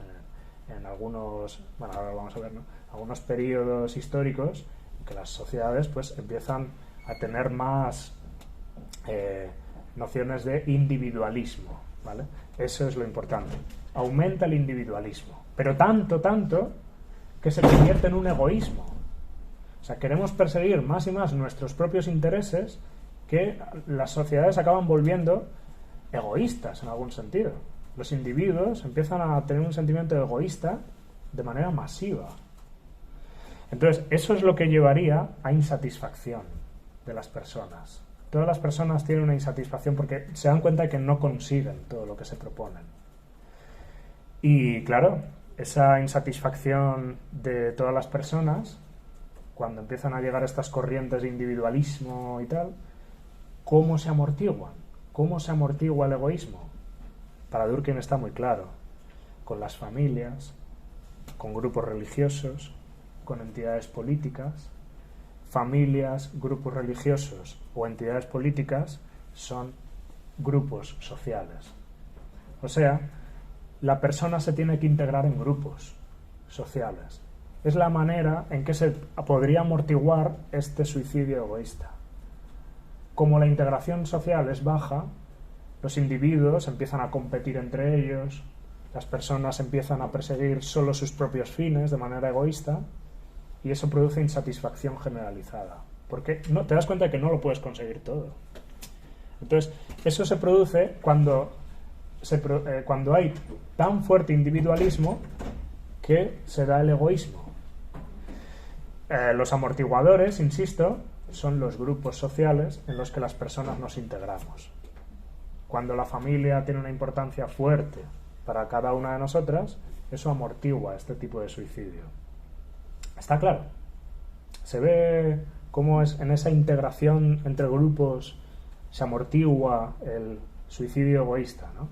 en algunos, bueno, ahora vamos a ver, ¿no? Algunos periodos históricos en que las sociedades pues empiezan a tener más nociones de individualismo, ¿vale? Eso es lo importante. Aumenta el individualismo, pero tanto que se convierte en un egoísmo. O sea, queremos perseguir más y más nuestros propios intereses, que las sociedades acaban volviendo egoístas en algún sentido. Los individuos empiezan a tener un sentimiento egoísta de manera masiva. Entonces, eso es lo que llevaría a insatisfacción de las personas. Todas las personas tienen una insatisfacción porque se dan cuenta de que no consiguen todo lo que se proponen. Y claro, esa insatisfacción de todas las personas, cuando empiezan a llegar estas corrientes de individualismo y tal, ¿cómo se amortiguan? ¿Cómo se amortigua el egoísmo? Para Durkheim está muy claro. Con las familias, con grupos religiosos, con entidades políticas. Familias, grupos religiosos o entidades políticas son grupos sociales. O sea, la persona se tiene que integrar en grupos sociales. Es la manera en que se podría amortiguar este suicidio egoísta. Como la integración social es baja, los individuos empiezan a competir entre ellos, las personas empiezan a perseguir solo sus propios fines de manera egoísta, y eso produce insatisfacción generalizada, porque no, te das cuenta de que no lo puedes conseguir todo. Entonces, eso se produce cuando hay tan fuerte individualismo que se da el egoísmo. Los amortiguadores, insisto, son los grupos sociales en los que las personas nos integramos. Cuando la familia tiene una importancia fuerte para cada una de nosotras, eso amortigua este tipo de suicidio. ¿Está claro? Se ve cómo es en esa integración entre grupos se amortigua el suicidio egoísta, ¿no?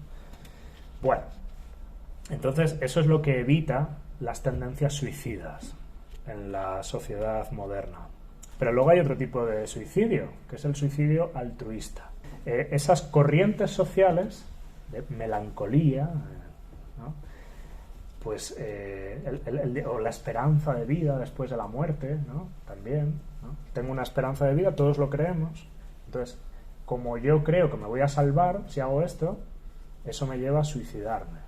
Bueno, entonces eso es lo que evita las tendencias suicidas en la sociedad moderna. Pero luego hay otro tipo de suicidio, que es el suicidio altruista. Esas corrientes sociales de melancolía, ¿no? Pues o la esperanza de vida después de la muerte, ¿no? También, ¿no? Tengo una esperanza de vida, todos lo creemos. Entonces, como yo creo que me voy a salvar si hago esto, eso me lleva a suicidarme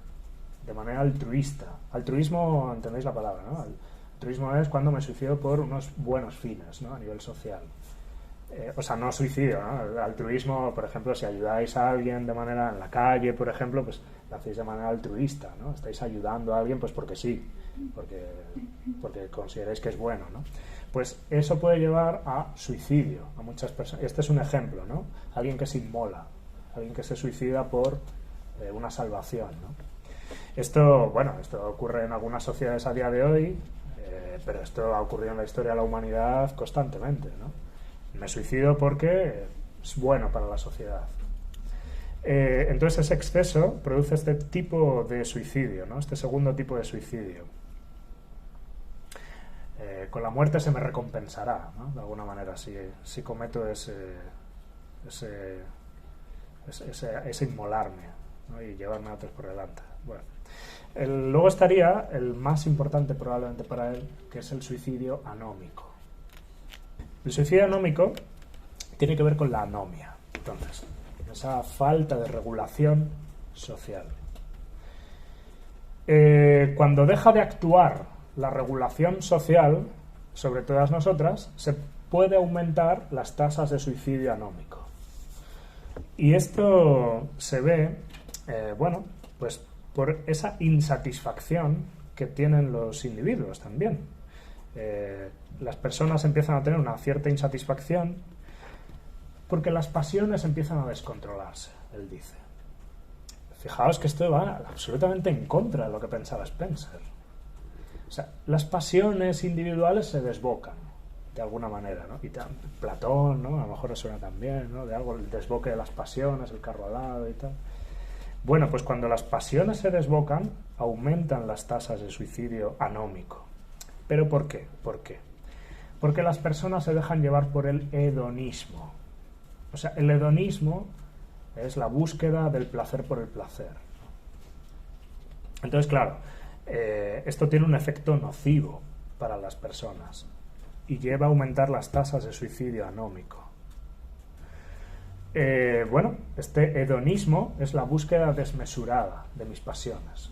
de manera altruista. Altruismo, entendéis la palabra, ¿no? Altruismo es cuando me suicido por unos buenos fines, ¿no? A nivel social. O sea, no suicidio, ¿no? Altruismo, por ejemplo, si ayudáis a alguien de manera en la calle, por ejemplo, pues lo hacéis de manera altruista, ¿no? Estáis ayudando a alguien pues porque sí, porque consideráis que es bueno, ¿no? Pues eso puede llevar a suicidio a muchas personas. Este es un ejemplo, ¿no? Alguien que se inmola, alguien que se suicida por una salvación, ¿no? Esto ocurre en algunas sociedades a día de hoy, pero esto ha ocurrido en la historia de la humanidad constantemente, ¿no? Me suicido porque es bueno para la sociedad. Entonces ese exceso produce este tipo de suicidio, ¿no? Este segundo tipo de suicidio. Con la muerte se me recompensará, ¿no? De alguna manera, si cometo ese inmolarme, ¿no? Y llevarme a otros por delante. Bueno. Luego estaría el más importante probablemente para él, que es el suicidio anómico. El suicidio anómico tiene que ver con la anomia, entonces, esa falta de regulación social. Cuando deja de actuar la regulación social sobre todas nosotras, se puede aumentar las tasas de suicidio anómico. Y esto se ve, pues por esa insatisfacción que tienen los individuos también. Las personas empiezan a tener una cierta insatisfacción porque las pasiones empiezan a descontrolarse, él dice. fijaos que esto va absolutamente en contra de lo que pensaba Spencer. O sea, las pasiones individuales se desbocan, de alguna manera, ¿no? Y Platón, ¿no? A lo mejor suena también, ¿no? De algo, el desboque de las pasiones, el carro alado y tal. Bueno, pues cuando las pasiones se desbocan, aumentan las tasas de suicidio anómico. ¿Pero por qué? ¿Por qué? Porque las personas se dejan llevar por el hedonismo. O sea, el hedonismo es la búsqueda del placer por el placer. Entonces, claro, esto tiene un efecto nocivo para las personas y lleva a aumentar las tasas de suicidio anómico. Bueno, este hedonismo es la búsqueda desmesurada de mis pasiones.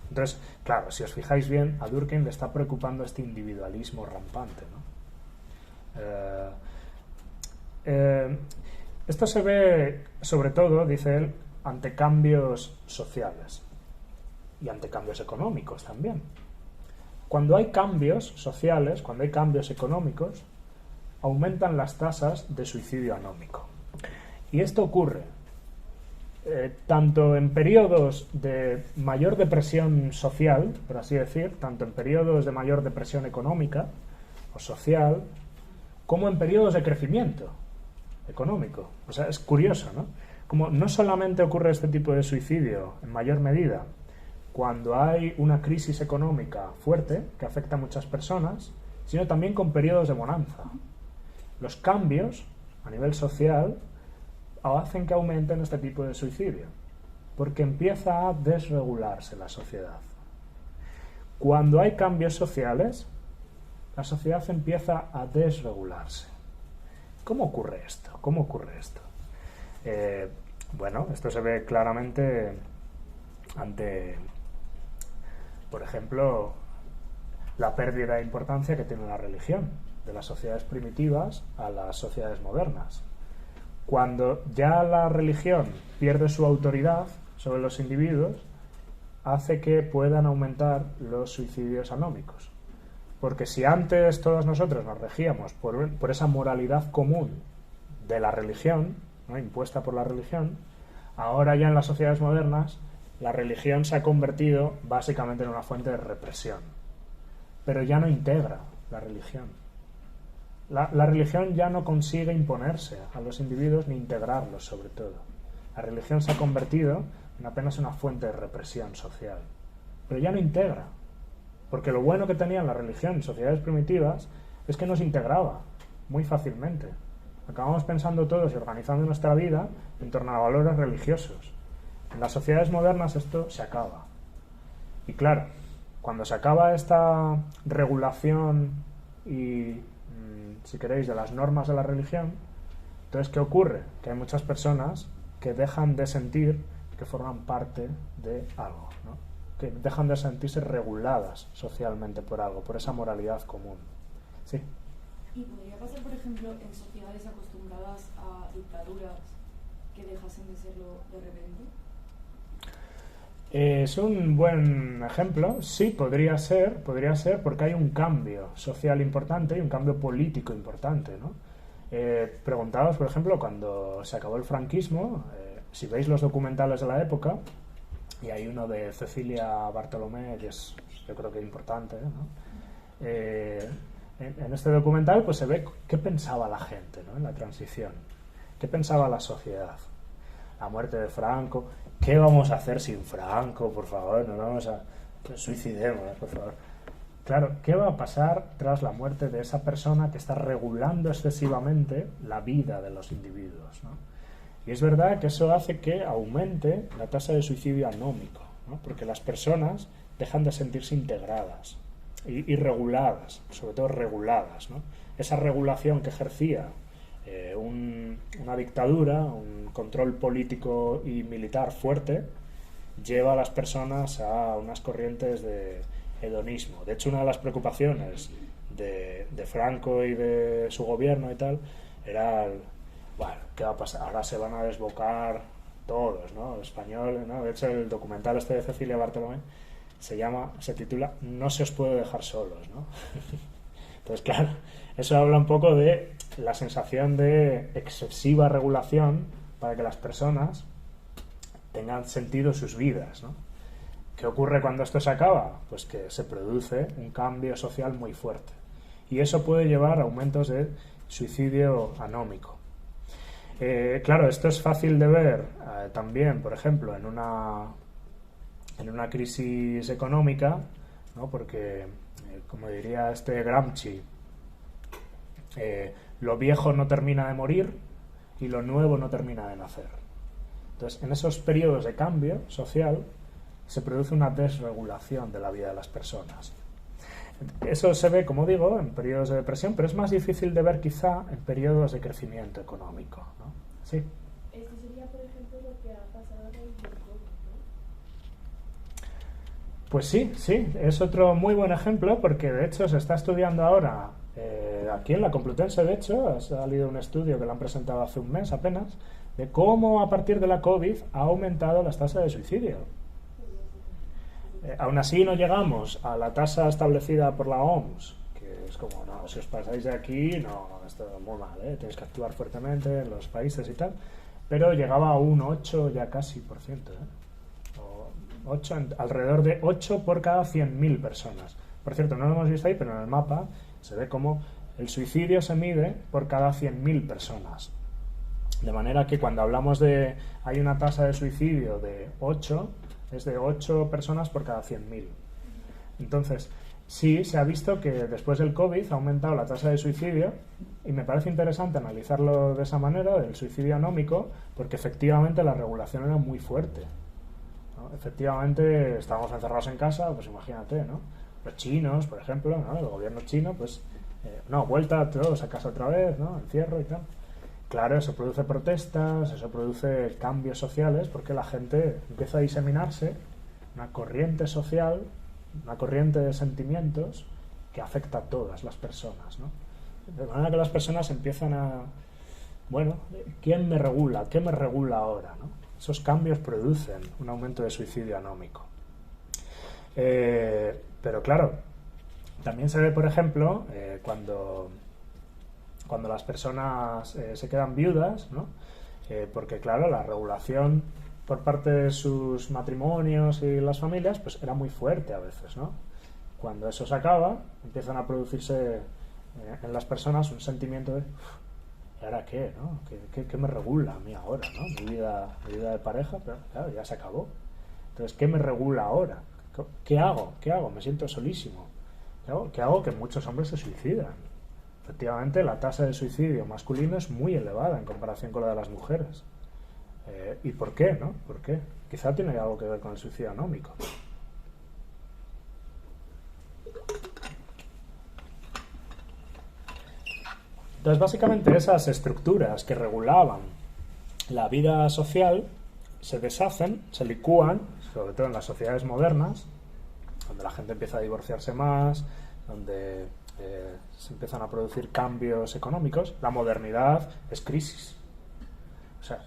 Entonces, claro, si os fijáis bien, a Durkheim le está preocupando este individualismo rampante, ¿no? Esto se ve, sobre todo, dice él, ante cambios sociales y ante cambios económicos también. Cuando hay cambios sociales, cuando hay cambios económicos, aumentan las tasas de suicidio anómico. Y esto ocurre tanto en periodos de mayor depresión social, por así decir, tanto en periodos de mayor depresión económica o social, como en periodos de crecimiento económico. O sea, es curioso, ¿no? Como no solamente ocurre este tipo de suicidio en mayor medida cuando hay una crisis económica fuerte que afecta a muchas personas, sino también con periodos de bonanza. Los cambios a nivel social hacen que aumenten este tipo de suicidio, porque empieza a desregularse la sociedad. Cuando hay cambios sociales, la sociedad empieza a desregularse. ¿Cómo ocurre esto? ¿Cómo ocurre esto? Bueno, esto se ve claramente ante, por ejemplo, la pérdida de importancia que tiene la religión de las sociedades primitivas a las sociedades modernas. Cuando ya la religión pierde su autoridad sobre los individuos, hace que puedan aumentar los suicidios anómicos. Porque si antes todos nosotros nos regíamos por esa moralidad común de la religión, ¿no?, impuesta por la religión, ahora ya en las sociedades modernas la religión se ha convertido básicamente en una fuente de represión. Pero ya no integra la religión. La religión ya no consigue imponerse a los individuos ni integrarlos, sobre todo. La religión se ha convertido en apenas una fuente de represión social. Pero ya no integra. Porque lo bueno que tenía la religión en sociedades primitivas es que nos integraba muy fácilmente. Acabamos pensando todos y organizando nuestra vida en torno a valores religiosos. En las sociedades modernas esto se acaba. Y claro, cuando se acaba esta regulación y, si queréis, de las normas de la religión, entonces, ¿qué ocurre? Que hay muchas personas que dejan de sentir que forman parte de algo, ¿no? Que dejan de sentirse reguladas socialmente por algo, por esa moralidad común. Sí. ¿Y podría pasar, por ejemplo, en sociedades acostumbradas a dictaduras que dejasen de serlo de repente? Es un buen ejemplo. Sí, podría ser, porque hay un cambio social importante y un cambio político importante, ¿no? Preguntaos, por ejemplo, cuando se acabó el franquismo, si veis los documentales de la época, y hay uno de Cecilia Bartolomé, que es, yo creo que importante, ¿no? En este documental pues se ve qué pensaba la gente, ¿no?, en la transición, qué pensaba la sociedad. La muerte de Franco, ¿qué vamos a hacer sin Franco? Por favor, no vamos a suicidémonos, por favor. Claro, ¿qué va a pasar tras la muerte de esa persona que está regulando excesivamente la vida de los individuos, ¿no? Y es verdad que eso hace que aumente la tasa de suicidio anómico, ¿no? Porque las personas dejan de sentirse integradas y reguladas, sobre todo reguladas, ¿no? Esa regulación que ejercía una dictadura, un control político y militar fuerte, lleva a las personas a unas corrientes de hedonismo. De hecho, una de las preocupaciones de Franco y de su gobierno y tal era bueno, ¿qué va a pasar? Ahora se van a desbocar todos, ¿no? Españoles, ¿no? De hecho, el documental este de Cecilia Bartolomé se titula No se os puede dejar solos, ¿no? Entonces, claro, eso habla un poco de la sensación de excesiva regulación para que las personas tengan sentido sus vidas, ¿no? ¿Qué ocurre cuando esto se acaba? Pues que se produce un cambio social muy fuerte. Y eso puede llevar a aumentos de suicidio anómico. Claro, esto es fácil de ver también, por ejemplo, en una crisis económica, ¿no? Porque, como diría Gramsci, lo viejo no termina de morir y lo nuevo no termina de nacer. Entonces, en esos periodos de cambio social se produce una desregulación de la vida de las personas. Eso se ve, como digo, en periodos de depresión, pero es más difícil de ver quizá en periodos de crecimiento económico, ¿no? Sí. Esto sería, por ejemplo, lo que ha pasado en el COVID, ¿no? Pues sí, es otro muy buen ejemplo, porque de hecho se está estudiando ahora, aquí en la Complutense, de hecho, ha salido un estudio que lo han presentado hace un mes apenas, de cómo a partir de la COVID ha aumentado las tasas de suicidio. Aún así no llegamos a la tasa establecida por la OMS, que es como, no, si os pasáis de aquí, no, esto es muy mal, tenéis que actuar fuertemente en los países y tal, pero llegaba a un 8 ya casi por ciento, alrededor de 8 por cada 100.000 personas. Por cierto, no lo hemos visto ahí, pero en el mapa se ve como el suicidio se mide por cada 100.000 personas. De manera que cuando hablamos de hay una tasa de suicidio de 8, es de 8 personas por cada 100.000. Entonces, sí, se ha visto que después del COVID ha aumentado la tasa de suicidio y me parece interesante analizarlo de esa manera, del suicidio anómico, porque efectivamente la regulación era muy fuerte, ¿no? Efectivamente, estábamos encerrados en casa, pues imagínate, ¿no? Los chinos, por ejemplo, ¿no? El gobierno chino, pues, vuelta todos a casa otra vez, ¿no? Encierro y tal. Claro, eso produce protestas, eso produce cambios sociales, porque la gente empieza a diseminarse una corriente social, una corriente de sentimientos que afecta a todas las personas, ¿no? De manera que las personas empiezan a, bueno, ¿quién me regula? ¿Qué me regula ahora? ¿No? Esos cambios producen un aumento de suicidio anómico. Pero claro, también se ve, por ejemplo, cuando las personas se quedan viudas, ¿no? Porque claro, la regulación por parte de sus matrimonios y las familias pues era muy fuerte a veces, ¿no? Cuando eso se acaba, empiezan a producirse en las personas un sentimiento de ¿y ahora qué, no? ¿Qué me regula a mí ahora, no? Mi vida de pareja, pero claro, ya se acabó. Entonces, ¿qué me regula ahora? ¿Qué hago? Me siento solísimo. ¿Qué hago? Que muchos hombres se suicidan. Efectivamente, la tasa de suicidio masculino es muy elevada en comparación con la de las mujeres. ¿Y por qué, no? ¿Por qué? Quizá tiene algo que ver con el suicidio anómico. Entonces, básicamente, esas estructuras que regulaban la vida social se deshacen, se licúan, sobre todo en las sociedades modernas, donde la gente empieza a divorciarse más, donde se empiezan a producir cambios económicos. La modernidad es crisis. O sea,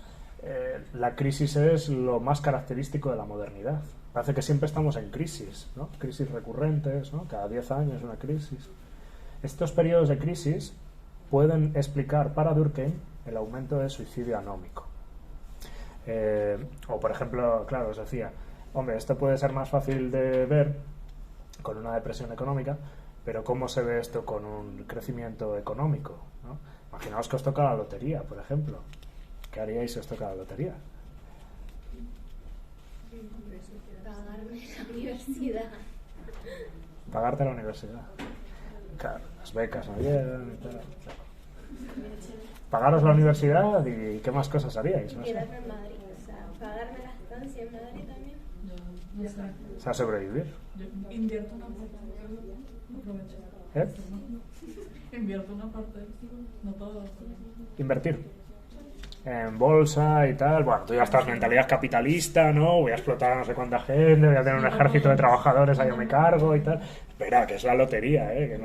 la crisis es lo más característico de la modernidad. Parece que siempre estamos en crisis, ¿no? Crisis recurrentes, ¿no? Cada 10 años una crisis. Estos periodos de crisis pueden explicar para Durkheim el aumento de suicidio anómico. O, por ejemplo, claro, os decía, hombre, esto puede ser más fácil de ver con una depresión económica, pero ¿cómo se ve esto con un crecimiento económico, ¿no? Imaginaos que os toca la lotería, por ejemplo. ¿Qué haríais si os toca la lotería? Pagarme la universidad. Pagarte la universidad. Claro, las becas no llegan y tal. Claro. Pagaros la universidad y ¿qué más cosas haríais? No sé. Quedarme en Madrid, o sea, pagarme la estancia en Madrid también. No sé. O sea, sobrevivir. Yo invierto una parte, aprovecho. Invierto una parte, no todo. Invertir. En bolsa y tal. Bueno, tú ya estás mentalidad capitalista, ¿no? Voy a explotar a no sé cuánta gente, voy a tener un ejército de trabajadores ahí a mi cargo y tal. Espera, que es la lotería, que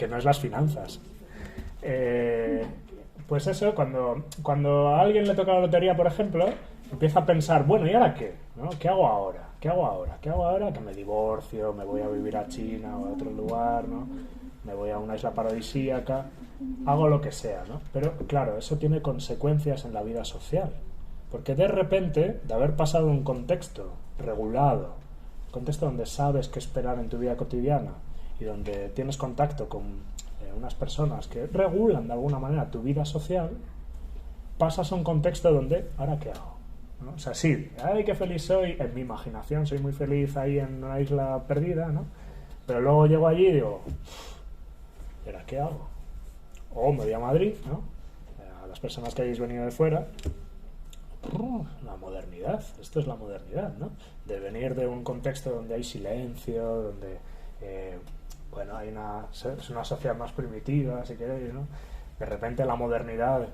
no es las finanzas. Pues eso, cuando a alguien le toca la lotería, por ejemplo, empieza a pensar, bueno, ¿y ahora qué? ¿No? ¿Qué hago ahora? ¿Qué hago ahora? Que me divorcio, me voy a vivir a China o a otro lugar, ¿no? Me voy a una isla paradisíaca, hago lo que sea, ¿no? Pero claro, eso tiene consecuencias en la vida social, Porque de repente, de haber pasado un contexto regulado, un contexto donde sabes qué esperar en tu vida cotidiana y donde tienes contacto con unas personas que regulan de alguna manera tu vida social, pasas a un contexto donde, ¿ahora qué hago? ¿No? O sea, sí, ¡ay, qué feliz soy! En mi imaginación soy muy feliz ahí en una isla perdida, ¿no? Pero luego llego allí y digo, ¿y ahora qué hago? O me voy a Madrid, ¿no? A las personas que hayáis venido de fuera, la modernidad, esto es la modernidad, ¿no? De venir de un contexto donde hay silencio, donde, bueno, es una sociedad más primitiva, si queréis, ¿no? De repente la modernidad,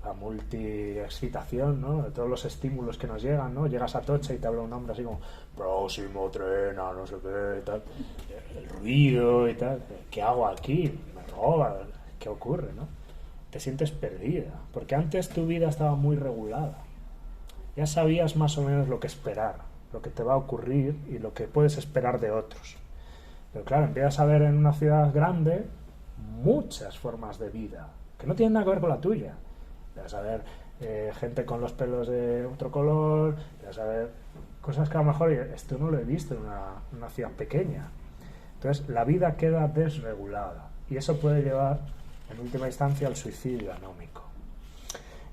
la multi-excitación, ¿no? De todos los estímulos que nos llegan, ¿no? Llegas a Atocha y te habla un hombre así como próximo tren, no sé qué, y tal, el ruido y tal, ¿qué hago aquí? Me roban, ¿qué ocurre, no? Te sientes perdida, porque antes tu vida estaba muy regulada, ya sabías más o menos lo que esperar, lo que te va a ocurrir y lo que puedes esperar de otros. Pero claro, empiezas a ver en una ciudad grande muchas formas de vida que no tienen nada que ver con la tuya. Empiezas a ver gente con los pelos de otro color, empiezas a ver cosas que a lo mejor esto no lo he visto en una ciudad pequeña. Entonces la vida queda desregulada y eso puede llevar en última instancia al suicidio anómico.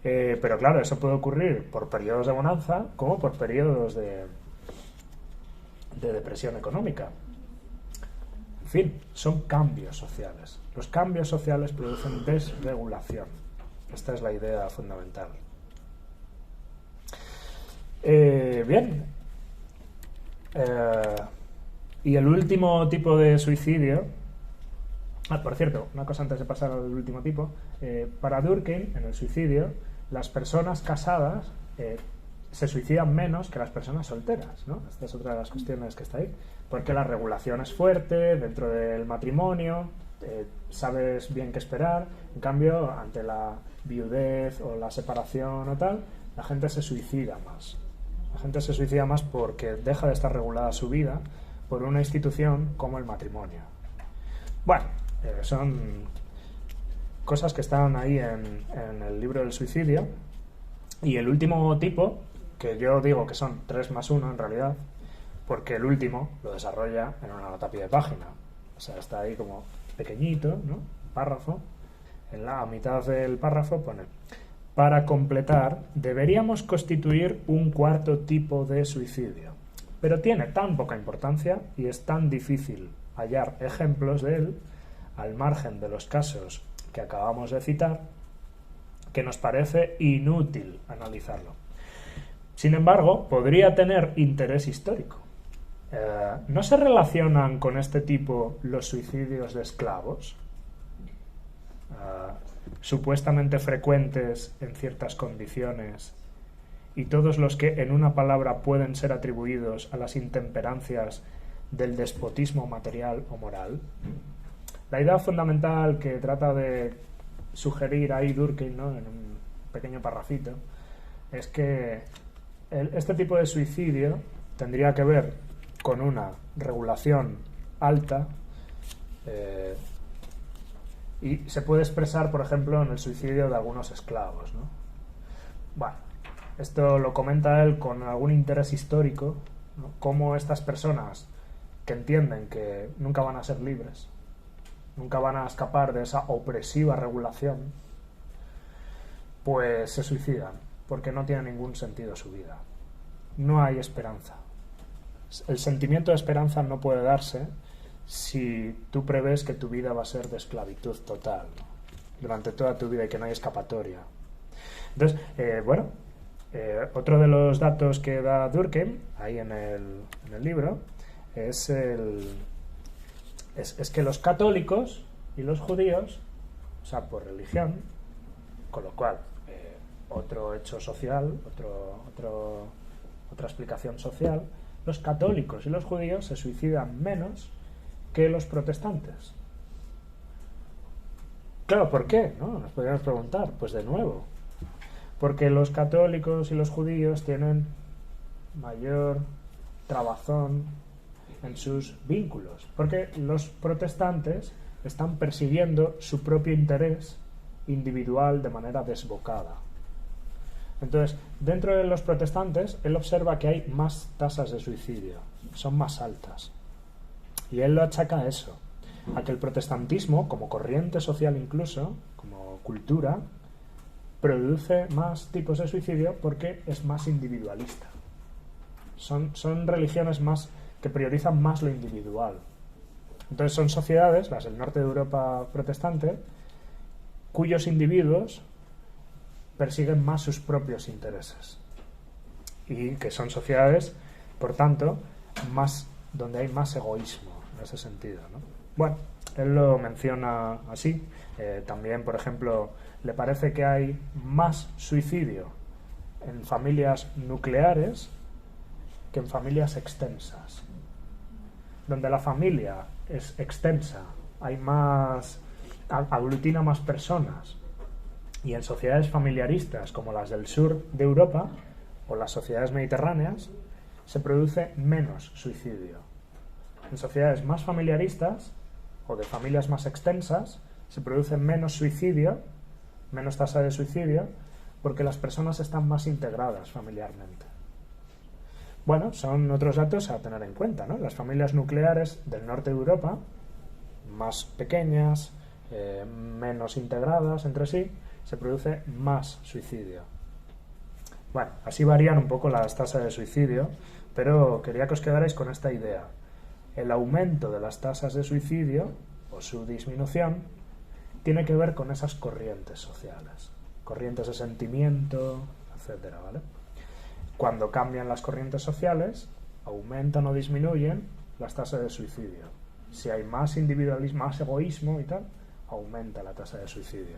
Pero claro, eso puede ocurrir por periodos de bonanza como por periodos de depresión económica. En fin, son cambios sociales. Los cambios sociales producen desregulación. Esta es la idea fundamental. Bien. Y el último tipo de suicidio... por cierto, una cosa antes de pasar al último tipo. Para Durkheim, en el suicidio, las personas casadas se suicidan menos que las personas solteras, ¿no? Esta es otra de las cuestiones que está ahí. Porque la regulación es fuerte dentro del matrimonio, sabes bien qué esperar. En cambio, ante la viudez o la separación o tal, la gente se suicida más. La gente se suicida más porque deja de estar regulada su vida por una institución como el matrimonio. Bueno, son cosas que están ahí en el libro del suicidio. Y el último tipo, que yo digo que son 3 más 1 en realidad, porque el último lo desarrolla en una nota a pie de página. O sea, está ahí como pequeñito, ¿no? Párrafo. En la mitad del párrafo pone: para completar, deberíamos constituir un cuarto tipo de suicidio. Pero tiene tan poca importancia y es tan difícil hallar ejemplos de él, al margen de los casos que acabamos de citar, que nos parece inútil analizarlo. Sin embargo, podría tener interés histórico. ¿No se relacionan con este tipo los suicidios de esclavos? Supuestamente frecuentes en ciertas condiciones, y todos los que en una palabra pueden ser atribuidos a las intemperancias del despotismo material o moral. La idea fundamental que trata de sugerir ahí Durkheim, ¿no?, en un pequeño parrafito, es que este tipo de suicidio tendría que ver con una regulación alta, y se puede expresar, por ejemplo, en el suicidio de algunos esclavos, ¿no? Bueno, esto lo comenta él con algún interés histórico, ¿no? Cómo estas personas que entienden que nunca van a ser libres, nunca van a escapar de esa opresiva regulación, pues se suicidan, porque no tiene ningún sentido su vida. No hay esperanza. El sentimiento de esperanza no puede darse si tú prevés que tu vida va a ser de esclavitud total, ¿no?, durante toda tu vida y que no hay escapatoria. Entonces, otro de los datos que da Durkheim ahí en el libro es que los católicos y los judíos, o sea, por religión, con lo cual otro hecho social, otra explicación social, los católicos y los judíos se suicidan menos que los protestantes. Claro, ¿por qué?, ¿no? Nos podríamos preguntar. Pues de nuevo, porque los católicos y los judíos tienen mayor trabazón en sus vínculos, porque los protestantes están persiguiendo su propio interés individual de manera desbocada. Entonces, dentro de los protestantes, él observa que hay más tasas de suicidio, son más altas. Y él lo achaca a eso, a que el protestantismo, como corriente social incluso, como cultura, produce más tipos de suicidio porque es más individualista. Son religiones más que priorizan más lo individual. Entonces son sociedades, las del norte de Europa protestante, cuyos individuos persiguen más sus propios intereses. Y que son sociedades, por tanto, más donde hay más egoísmo en ese sentido, ¿no? Bueno, él lo menciona así. También, por ejemplo, le parece que hay más suicidio en familias nucleares que en familias extensas. Donde la familia es extensa, hay más, aglutina más personas, y en sociedades familiaristas como las del sur de Europa o las sociedades mediterráneas se produce menos suicidio. En sociedades más familiaristas o de familias más extensas se produce menos suicidio, menos tasa de suicidio, porque las personas están más integradas familiarmente. Bueno, son otros datos a tener en cuenta, ¿no? Las familias nucleares del norte de Europa, más pequeñas, menos integradas entre sí, se produce más suicidio. Bueno, así varían un poco las tasas de suicidio, pero quería que os quedarais con esta idea. El aumento de las tasas de suicidio, o su disminución, tiene que ver con esas corrientes sociales, corrientes de sentimiento, etcétera, ¿vale? Cuando cambian las corrientes sociales, aumentan o disminuyen las tasas de suicidio. Si hay más individualismo, más egoísmo y tal, aumenta la tasa de suicidio.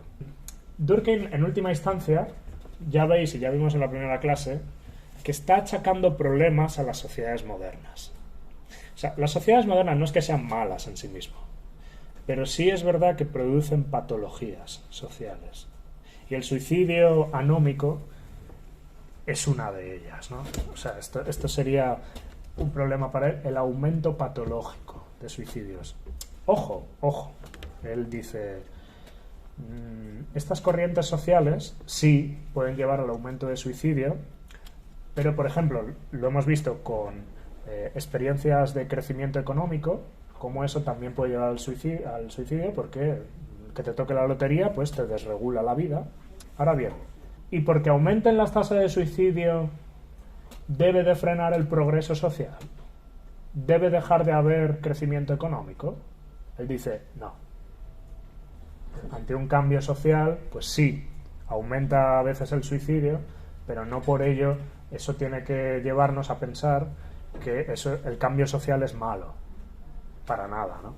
Durkheim, en última instancia, ya veis y ya vimos en la primera clase, que está achacando problemas a las sociedades modernas. O sea, las sociedades modernas no es que sean malas en sí mismo, pero sí es verdad que producen patologías sociales. Y el suicidio anómico es una de ellas, ¿no? O sea, esto sería un problema para él, el aumento patológico de suicidios. Ojo, él dice, estas corrientes sociales sí pueden llevar al aumento de suicidio, pero, por ejemplo, lo hemos visto con experiencias de crecimiento económico, como eso también puede llevar al suicidio, porque que te toque la lotería, pues te desregula la vida. Ahora bien, y porque aumenten las tasas de suicidio, ¿debe de frenar el progreso social? ¿Debe dejar de haber crecimiento económico? Él dice, no. Ante un cambio social, pues sí, aumenta a veces el suicidio, pero no por ello eso tiene que llevarnos a pensar que el cambio social es malo. Para nada, ¿no?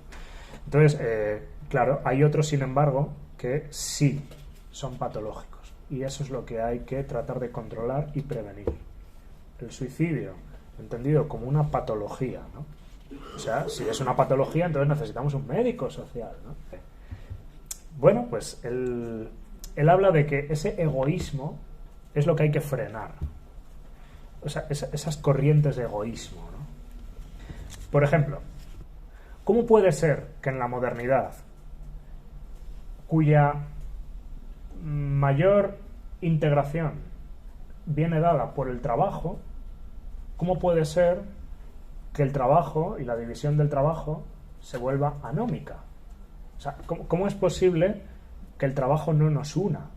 Entonces, claro, hay otros, sin embargo, que sí son patológicos. Y eso es lo que hay que tratar de controlar y prevenir. El suicidio, entendido como una patología, ¿no? O sea, si es una patología, entonces necesitamos un médico social, ¿no? Bueno, pues él habla de que ese egoísmo es lo que hay que frenar. O sea, esas corrientes de egoísmo, ¿no? Por ejemplo, ¿cómo puede ser que en la modernidad, cuya mayor integración viene dada por el trabajo, cómo puede ser que el trabajo y la división del trabajo se vuelva anómica? O sea, ¿cómo es posible que el trabajo no nos una?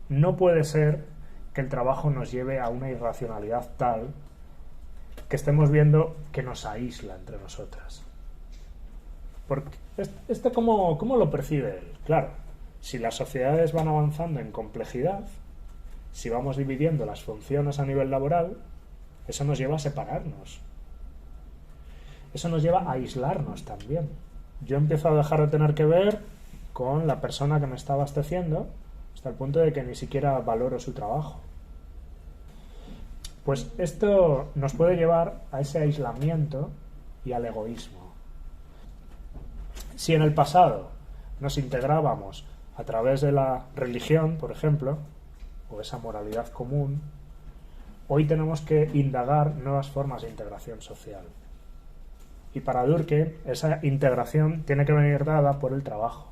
No puede ser que el trabajo nos lleve a una irracionalidad tal que estemos viendo que nos aísla entre nosotras. Porque ¿cómo lo percibe él? Claro, si las sociedades van avanzando en complejidad, si vamos dividiendo las funciones a nivel laboral, eso nos lleva a separarnos. Eso nos lleva a aislarnos también. Yo empiezo a dejar de tener que ver con la persona que me está abasteciendo hasta el punto de que ni siquiera valoro su trabajo. Pues esto nos puede llevar a ese aislamiento y al egoísmo. Si en el pasado nos integrábamos a través de la religión, por ejemplo, o esa moralidad común, hoy tenemos que indagar nuevas formas de integración social. Y para Durkheim, esa integración tiene que venir dada por el trabajo.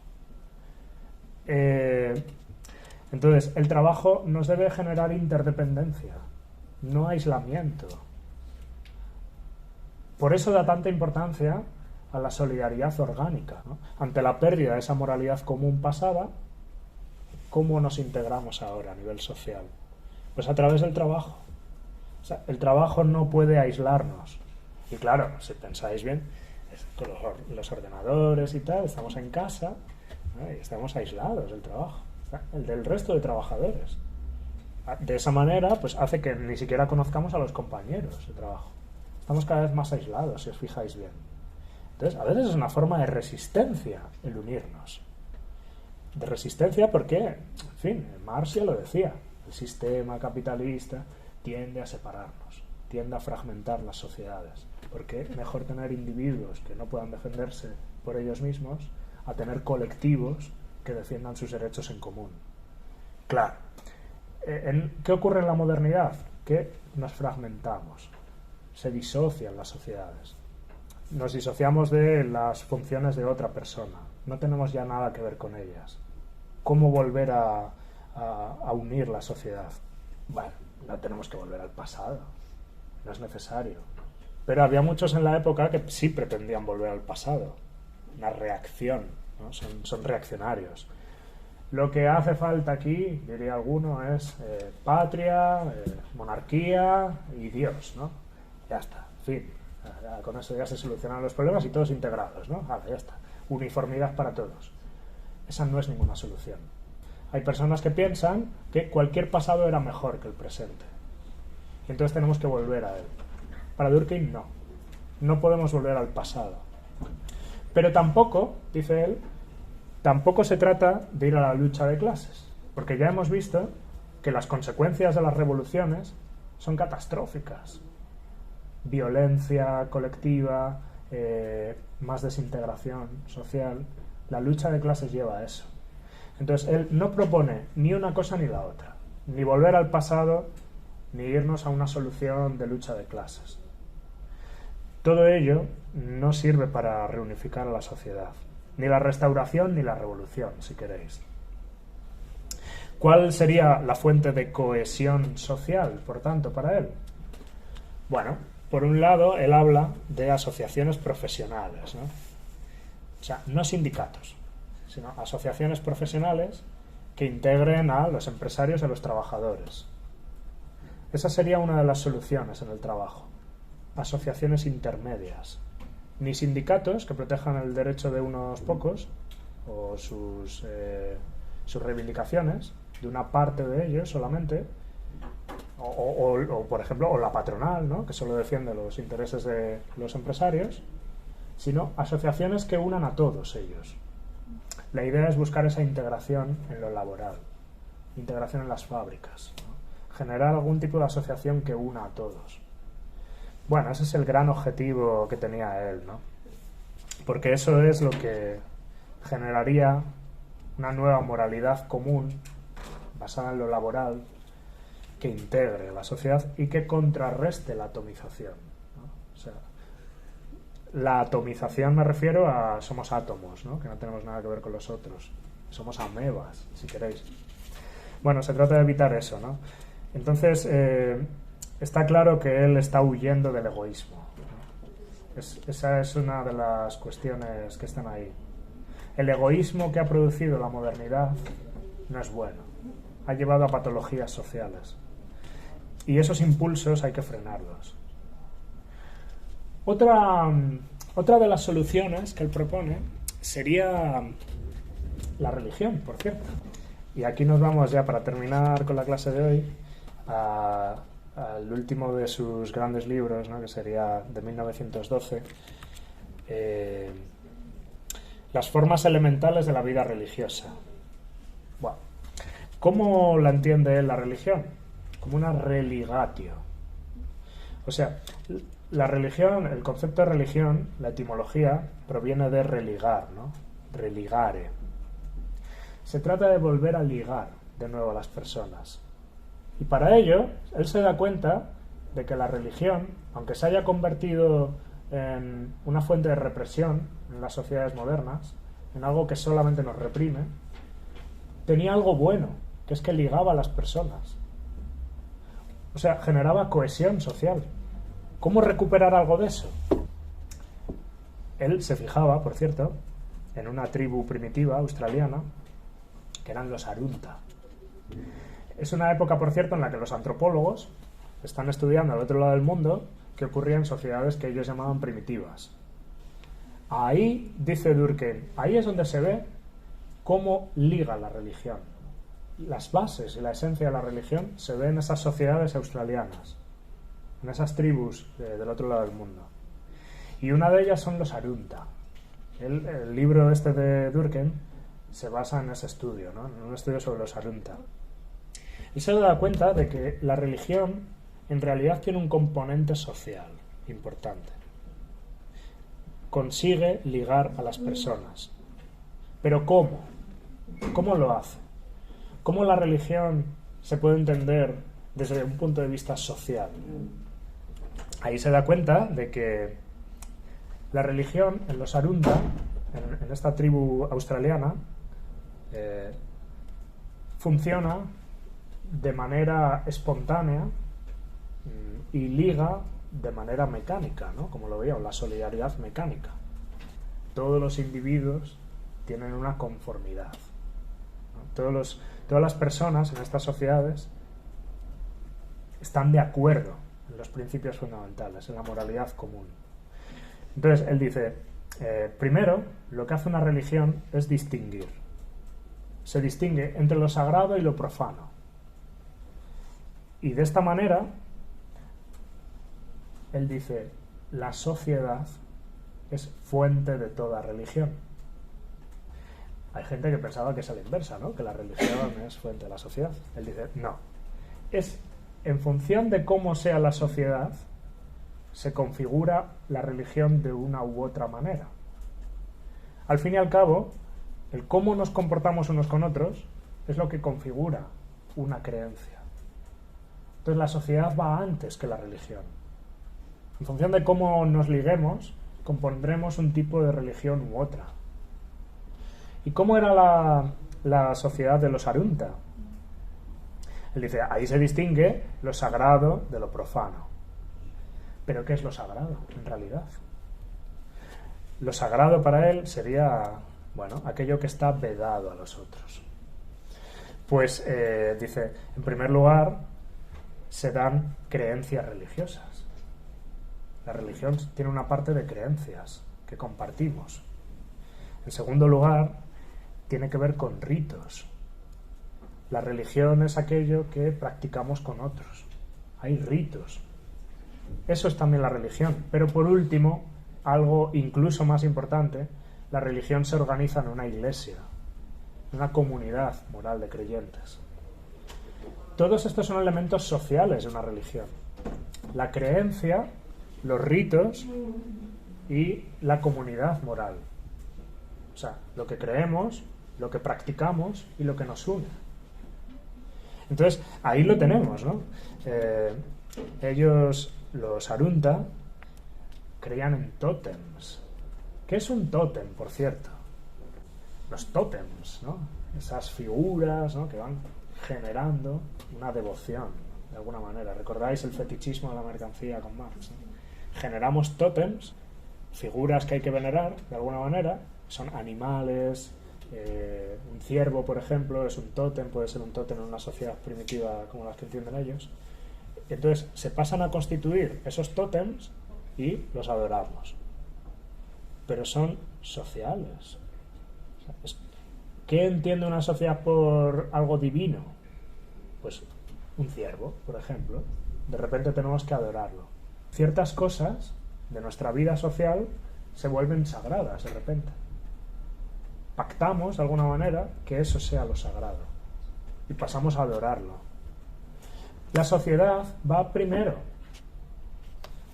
Entonces, el trabajo nos debe generar interdependencia, no aislamiento. Por eso da tanta importancia a la solidaridad orgánica, ¿no? Ante la pérdida de esa moralidad común pasada, ¿cómo nos integramos ahora a nivel social? Pues a través del trabajo. O sea, el trabajo no puede aislarnos. Y claro, si pensáis bien, con los ordenadores y tal, estamos en casa, ¿no? Y estamos aislados del trabajo, el del resto de trabajadores. De esa manera, pues hace que ni siquiera conozcamos a los compañeros de trabajo. Estamos cada vez más aislados, si os fijáis bien. Entonces, a veces es una forma de resistencia el unirnos. De resistencia porque, en fin, Marx ya lo decía, el sistema capitalista tiende a separarnos, tiende a fragmentar las sociedades. Porque es mejor tener individuos que no puedan defenderse por ellos mismos a tener colectivos que defiendan sus derechos en común. Claro, ¿qué ocurre en la modernidad? Que nos fragmentamos, se disocian las sociedades, nos disociamos de las funciones de otra persona, no tenemos ya nada que ver con ellas. ¿Cómo volver a unir la sociedad? Bueno, no tenemos que volver al pasado, no es necesario. Pero había muchos en la época que sí pretendían volver al pasado, una reacción, ¿no? Son reaccionarios. Lo que hace falta aquí, diría alguno, es patria, monarquía y Dios, ¿no? Ya está, en fin, ya con eso ya se solucionan los problemas y todos integrados, ¿no? Ya está, uniformidad para todos. Esa no es ninguna solución. Hay personas que piensan que cualquier pasado era mejor que el presente. Y entonces tenemos que volver a él. Para Durkheim, no podemos volver al pasado. Pero tampoco, dice él, tampoco se trata de ir a la lucha de clases, porque ya hemos visto que las consecuencias de las revoluciones son catastróficas. Violencia colectiva, más desintegración social. La lucha de clases lleva a eso. Entonces, él no propone ni una cosa ni la otra, ni volver al pasado, ni irnos a una solución de lucha de clases. Todo ello no sirve para reunificar a la sociedad, ni la restauración ni la revolución, si queréis. ¿Cuál sería la fuente de cohesión social, por tanto, para él? Bueno, por un lado, él habla de asociaciones profesionales, ¿no? O sea, no sindicatos, sino asociaciones profesionales que integren a los empresarios y a los trabajadores. Esa sería una de las soluciones en el trabajo. Asociaciones intermedias. Ni sindicatos que protejan el derecho de unos pocos o sus reivindicaciones, de una parte de ellos solamente, o por ejemplo, o la patronal, ¿no? Que solo defiende los intereses de los empresarios, sino asociaciones que unan a todos ellos. La idea es buscar esa integración en lo laboral, integración en las fábricas, ¿no? Generar algún tipo de asociación que una a todos. Bueno, ese es el gran objetivo que tenía él, ¿no? Porque eso es lo que generaría una nueva moralidad común basada en lo laboral que integre la sociedad y que contrarreste la atomización, ¿no? O sea, la atomización me refiero a somos átomos, ¿no? Que no tenemos nada que ver con los otros. Somos amebas, si queréis. Bueno, se trata de evitar eso, ¿no? Entonces, está claro que él está huyendo del egoísmo, ¿no? Esa es una de las cuestiones que están ahí. El egoísmo que ha producido la modernidad no es bueno. Ha llevado a patologías sociales. Y esos impulsos hay que frenarlos. Otra de las soluciones que él propone sería la religión, por cierto. Y aquí nos vamos ya, para terminar con la clase de hoy, al último de sus grandes libros, ¿no? Que sería de 1912, Las formas elementales de la vida religiosa. Bueno, ¿cómo la entiende él la religión? Como una religatio. O sea, la religión, el concepto de religión, la etimología, proviene de religar, ¿no? Religare. Se trata de volver a ligar de nuevo a las personas. Y para ello, él se da cuenta de que la religión, aunque se haya convertido en una fuente de represión en las sociedades modernas, en algo que solamente nos reprime, tenía algo bueno que es que ligaba a las personas. O sea, generaba cohesión social. ¿Cómo recuperar algo de eso? Él se fijaba, por cierto, en una tribu primitiva australiana, que eran los Arunta. Es una época, por cierto, en la que los antropólogos están estudiando al otro lado del mundo qué ocurría en sociedades que ellos llamaban primitivas. Ahí, dice Durkheim, ahí es donde se ve cómo liga la religión. Las bases y la esencia de la religión se ven en esas sociedades australianas, en esas tribus del otro lado del mundo. Y una de ellas son los Arunta. El libro este de Durkheim se basa en ese estudio, ¿no? En un estudio sobre los Arunta. Y se da cuenta de que la religión en realidad tiene un componente social importante. Consigue ligar a las personas. ¿Pero cómo? ¿Cómo lo hace? ¿Cómo la religión se puede entender desde un punto de vista social? Ahí se da cuenta de que la religión en los Arunta, en esta tribu australiana, funciona de manera espontánea y liga de manera mecánica, ¿no? Como lo veíamos, la solidaridad mecánica. Todos los individuos tienen una conformidad, ¿no? Todas las personas en estas sociedades están de acuerdo en los principios fundamentales, en la moralidad común. Entonces, él dice, primero, lo que hace una religión es distinguir. Se distingue entre lo sagrado y lo profano. Y de esta manera, él dice, la sociedad es fuente de toda religión. Hay gente que pensaba que es a la inversa, ¿no? Que la religión es fuente de la sociedad. Él dice, no. Es en función de cómo sea la sociedad, se configura la religión de una u otra manera. Al fin y al cabo, el cómo nos comportamos unos con otros es lo que configura una creencia. Entonces la sociedad va antes que la religión. En función de cómo nos liguemos, compondremos un tipo de religión u otra. ¿Y cómo era la sociedad de los Arunta? Él dice, ahí se distingue lo sagrado de lo profano. ¿Pero qué es lo sagrado, en realidad? Lo sagrado para él sería, bueno, aquello que está vedado a los otros. Pues, dice, en primer lugar, se dan creencias religiosas. La religión tiene una parte de creencias que compartimos. En segundo lugar, tiene que ver con ritos. La religión es aquello que practicamos con otros. Hay ritos. Eso es también la religión. Pero por último, algo incluso más importante, la religión se organiza en una iglesia, en una comunidad moral de creyentes. Todos estos son elementos sociales de una religión. La creencia, los ritos y la comunidad moral. O sea, lo que creemos, lo que practicamos y lo que nos une. Entonces, ahí lo tenemos, ¿no? Ellos, los Arunta, creían en tótems. ¿Qué es un tótem, por cierto? Los tótems, ¿no? Esas figuras, ¿no? Que van generando una devoción, de alguna manera. ¿Recordáis el fetichismo de la mercancía con Marx, ¿no? Generamos tótems, figuras que hay que venerar, de alguna manera. Son animales, un ciervo, por ejemplo, es un tótem, puede ser un tótem en una sociedad primitiva como las que entienden ellos. Entonces se pasan a constituir esos tótems y los adoramos. Pero son sociales. ¿Qué entiende una sociedad por algo divino? Pues un ciervo, por ejemplo. De repente tenemos que adorarlo. Ciertas cosas de nuestra vida social se vuelven sagradas de repente. Pactamos de alguna manera que eso sea lo sagrado y pasamos a adorarlo. La sociedad va primero.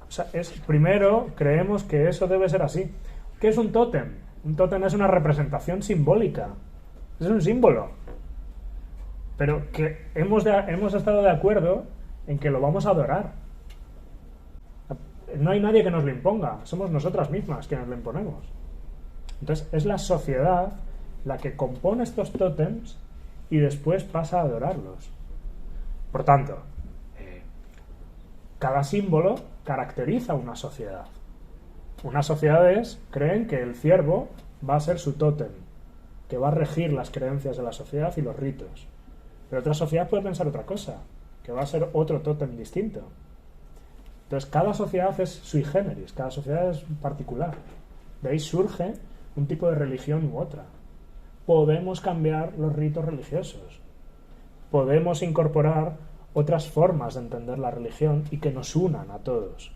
O sea, primero creemos que eso debe ser así. ¿Qué es un tótem? Un tótem es una representación simbólica. Es un símbolo. Pero que hemos estado de acuerdo en que lo vamos a adorar. No hay nadie que nos lo imponga. Somos nosotras mismas quienes lo imponemos. Entonces es la sociedad la que compone estos tótems y después pasa a adorarlos. Por tanto, cada símbolo caracteriza una sociedad. Unas sociedades creen que el ciervo va a ser su tótem, que va a regir las creencias de la sociedad y los ritos. Pero otra sociedad puede pensar otra cosa, que va a ser otro tótem distinto. Entonces, cada sociedad es sui generis, cada sociedad es particular. De ahí surge un tipo de religión u otra. Podemos cambiar los ritos religiosos. Podemos incorporar otras formas de entender la religión y que nos unan a todos.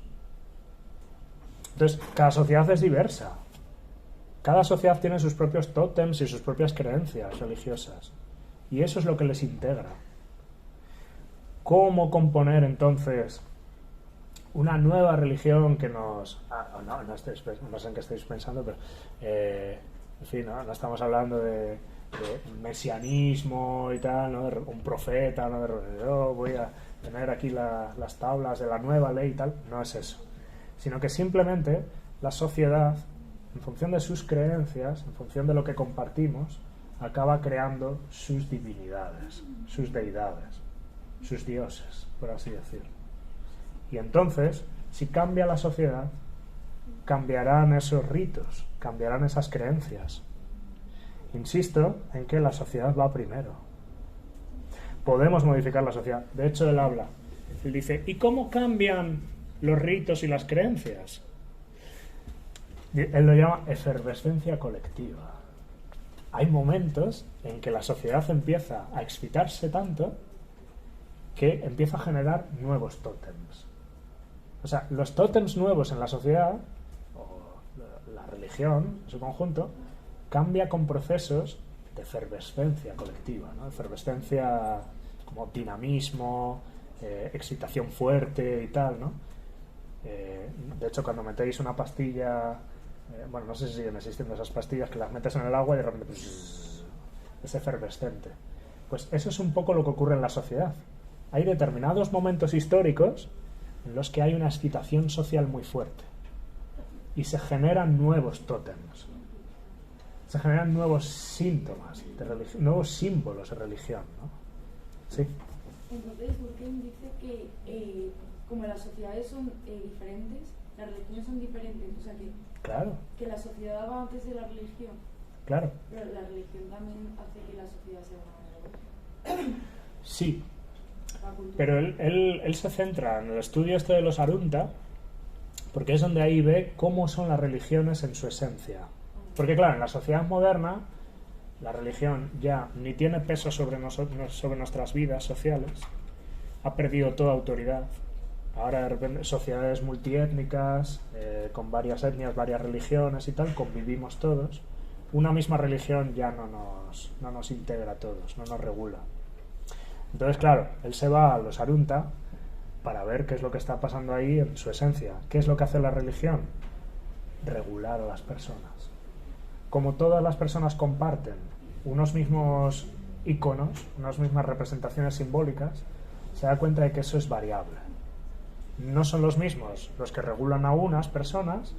Entonces, cada sociedad es diversa. Cada sociedad tiene sus propios tótems y sus propias creencias religiosas. Y eso es lo que les integra. ¿Cómo componer entonces una nueva religión que nos... no sé en qué estáis pensando, pero... en fin, no estamos hablando de mesianismo y tal, ¿no? De un profeta, ¿no? Yo voy a tener aquí las tablas de la nueva ley y tal. No es eso. Sino que simplemente la sociedad, en función de sus creencias, en función de lo que compartimos, acaba creando sus divinidades, sus deidades, sus dioses, por así decirlo. Y entonces, si cambia la sociedad, cambiarán esos ritos, cambiarán esas creencias. Insisto en que la sociedad va primero. Podemos modificar la sociedad. De hecho, él habla. Él dice, ¿y cómo cambian los ritos y las creencias? Él lo llama efervescencia colectiva. Hay momentos en que la sociedad empieza a excitarse tanto que empieza a generar nuevos tótems. O sea, los tótems nuevos en la sociedad, o la religión en su conjunto, cambia con procesos de efervescencia colectiva, ¿no? Efervescencia como dinamismo, excitación fuerte y tal, ¿no? De hecho, cuando metéis una pastilla, bueno, no sé si siguen existiendo esas pastillas que las metes en el agua y de repente es efervescente. Pues eso es un poco lo que ocurre en la sociedad. Hay determinados momentos históricos en los que hay una excitación social muy fuerte y se generan nuevos tótems, se generan nuevos síntomas de religión, nuevos símbolos de religión, ¿no? Sí. Entonces, Durkheim dice que como las sociedades son diferentes, las religiones son diferentes, o sea Claro. que la sociedad va antes de la religión. Claro. Pero la religión también hace que la sociedad sea una mejor. Sí. Pero él se centra en el estudio este de los Arunta, porque es donde ahí ve cómo son las religiones en su esencia. Porque claro, en la sociedad moderna, la religión ya ni tiene peso sobre nosotros, sobre nuestras vidas sociales, ha perdido toda autoridad. Ahora de repente sociedades multiétnicas, con varias etnias, varias religiones y tal, convivimos todos. Una misma religión ya no nos integra a todos, no nos regula. Entonces, claro, él se va a los Arunta para ver qué es lo que está pasando ahí en su esencia. ¿Qué es lo que hace la religión? Regular a las personas. Como todas las personas comparten unos mismos iconos, unas mismas representaciones simbólicas, se da cuenta de que eso es variable. No son los mismos los que regulan a unas personas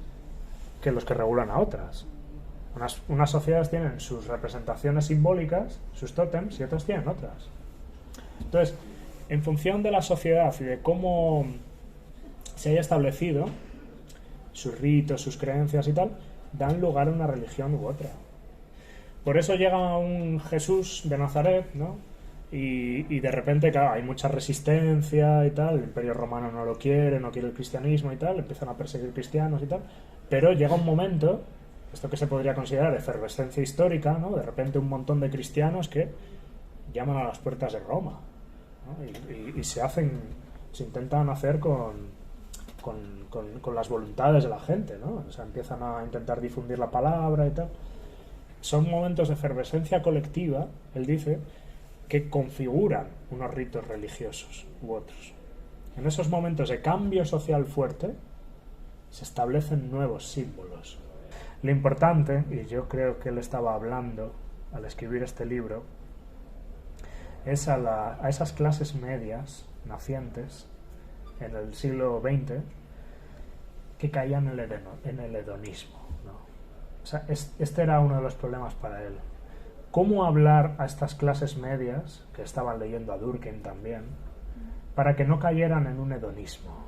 que los que regulan a otras. Unas sociedades tienen sus representaciones simbólicas, sus tótems, y otras tienen otras. Entonces, en función de la sociedad y de cómo se haya establecido sus ritos, sus creencias y tal, dan lugar a una religión u otra. Por eso llega un Jesús de Nazaret, ¿no? Y de repente, claro, hay mucha resistencia y tal, el Imperio Romano no lo quiere, no quiere el cristianismo y tal, empiezan a perseguir cristianos y tal, pero llega un momento, esto que se podría considerar efervescencia histórica, ¿no? De repente un montón de cristianos que llaman a las puertas de Roma, ¿no? Y se intentan hacer con las voluntades de la gente, ¿no? O sea, empiezan a intentar difundir la palabra y tal. Son momentos de efervescencia colectiva, él dice, que configuran unos ritos religiosos u otros. En esos momentos de cambio social fuerte se establecen nuevos símbolos. Lo importante, y yo creo que él estaba hablando al escribir este libro, es a esas clases medias nacientes en el siglo XX que caían en el hedonismo, ¿no? O sea, este era uno de los problemas para él. cómo hablar a estas clases medias, que estaban leyendo a Durkheim también, para que no cayeran en un hedonismo.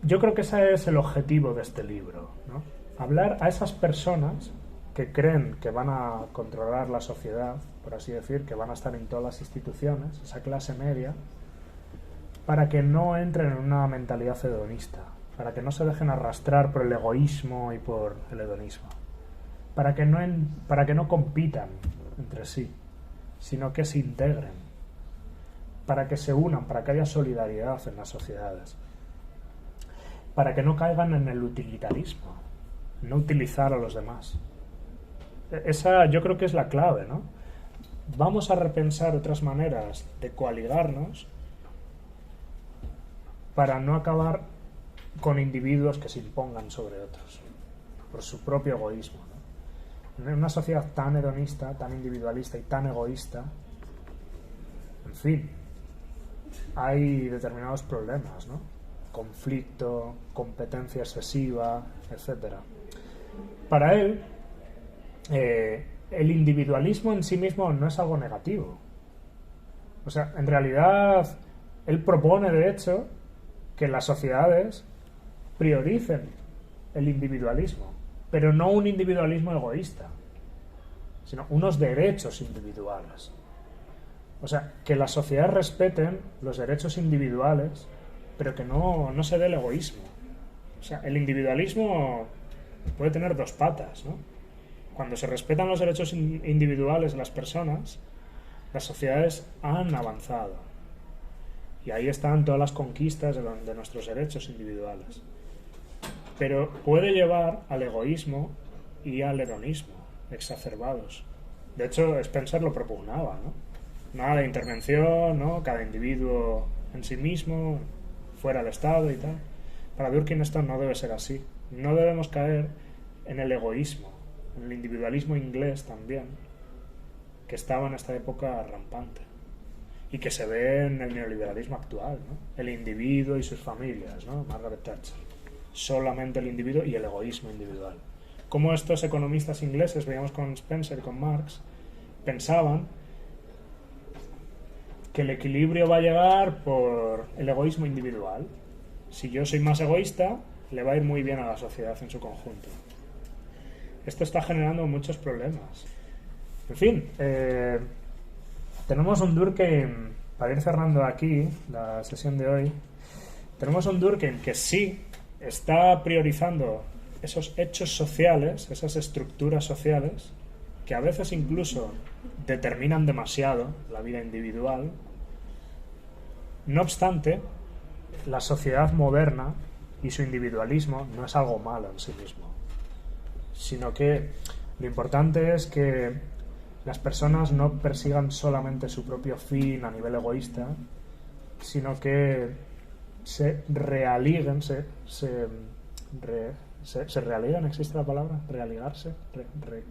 Yo creo que ese es el objetivo de este libro, ¿no? Hablar a esas personas que creen que van a controlar la sociedad, por así decir, que van a estar en todas las instituciones, esa clase media, para que no entren en una mentalidad hedonista, para que no se dejen arrastrar por el egoísmo y por el hedonismo, para que no compitan entre sí, sino que se integren, para que se unan, para que haya solidaridad en las sociedades, para que no caigan en el utilitarismo, no utilizar a los demás. Esa yo creo que es la clave, ¿no? Vamos a repensar otras maneras de coaligarnos para no acabar con individuos que se impongan sobre otros por su propio egoísmo, ¿no? En una sociedad tan hedonista, tan individualista y tan egoísta, en fin, hay determinados problemas, ¿no? Conflicto, competencia excesiva, etcétera. Para él, el individualismo en sí mismo no es algo negativo. O sea, en realidad, él propone, de hecho, que las sociedades prioricen el individualismo, pero no un individualismo egoísta, sino unos derechos individuales. O sea, que las sociedades respeten los derechos individuales, pero que no se dé el egoísmo. O sea, el individualismo puede tener dos patas, ¿no? Cuando se respetan los derechos individuales de las personas, las sociedades han avanzado. Y ahí están todas las conquistas de nuestros derechos individuales. Pero puede llevar al egoísmo y al hedonismo exacerbados. De hecho, Spencer lo propugnaba, ¿no? Nada de intervención, ¿no? Cada individuo en sí mismo, fuera del Estado y tal. Para Durkheim esto no debe ser así. No debemos caer en el egoísmo, en el individualismo inglés también, que estaba en esta época rampante y que se ve en el neoliberalismo actual, ¿no? El individuo y sus familias, ¿no? Margaret Thatcher. Solamente el individuo y el egoísmo individual. Como estos economistas ingleses, veíamos con Spencer y con Marx, pensaban que el equilibrio va a llegar por el egoísmo individual. Si yo soy más egoísta, le va a ir muy bien a la sociedad en su conjunto. Esto está generando muchos problemas. En fin, tenemos un Durkheim, para ir cerrando aquí la sesión de hoy, tenemos un Durkheim que sí está priorizando esos hechos sociales, esas estructuras sociales, que a veces incluso determinan demasiado la vida individual. No obstante, la sociedad moderna y su individualismo no es algo malo en sí mismo, sino que lo importante es que las personas no persigan solamente su propio fin a nivel egoísta, sino que se realiguen, se realigan, ¿existe la palabra? Realigarse,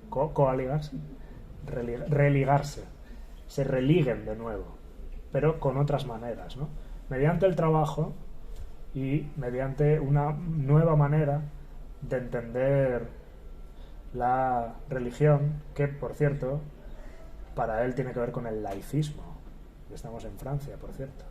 coaligarse, religarse, se religuen de nuevo, pero con otras maneras, ¿no? Mediante el trabajo y mediante una nueva manera de entender la religión, que, por cierto, para él tiene que ver con el laicismo. Estamos en Francia, por cierto.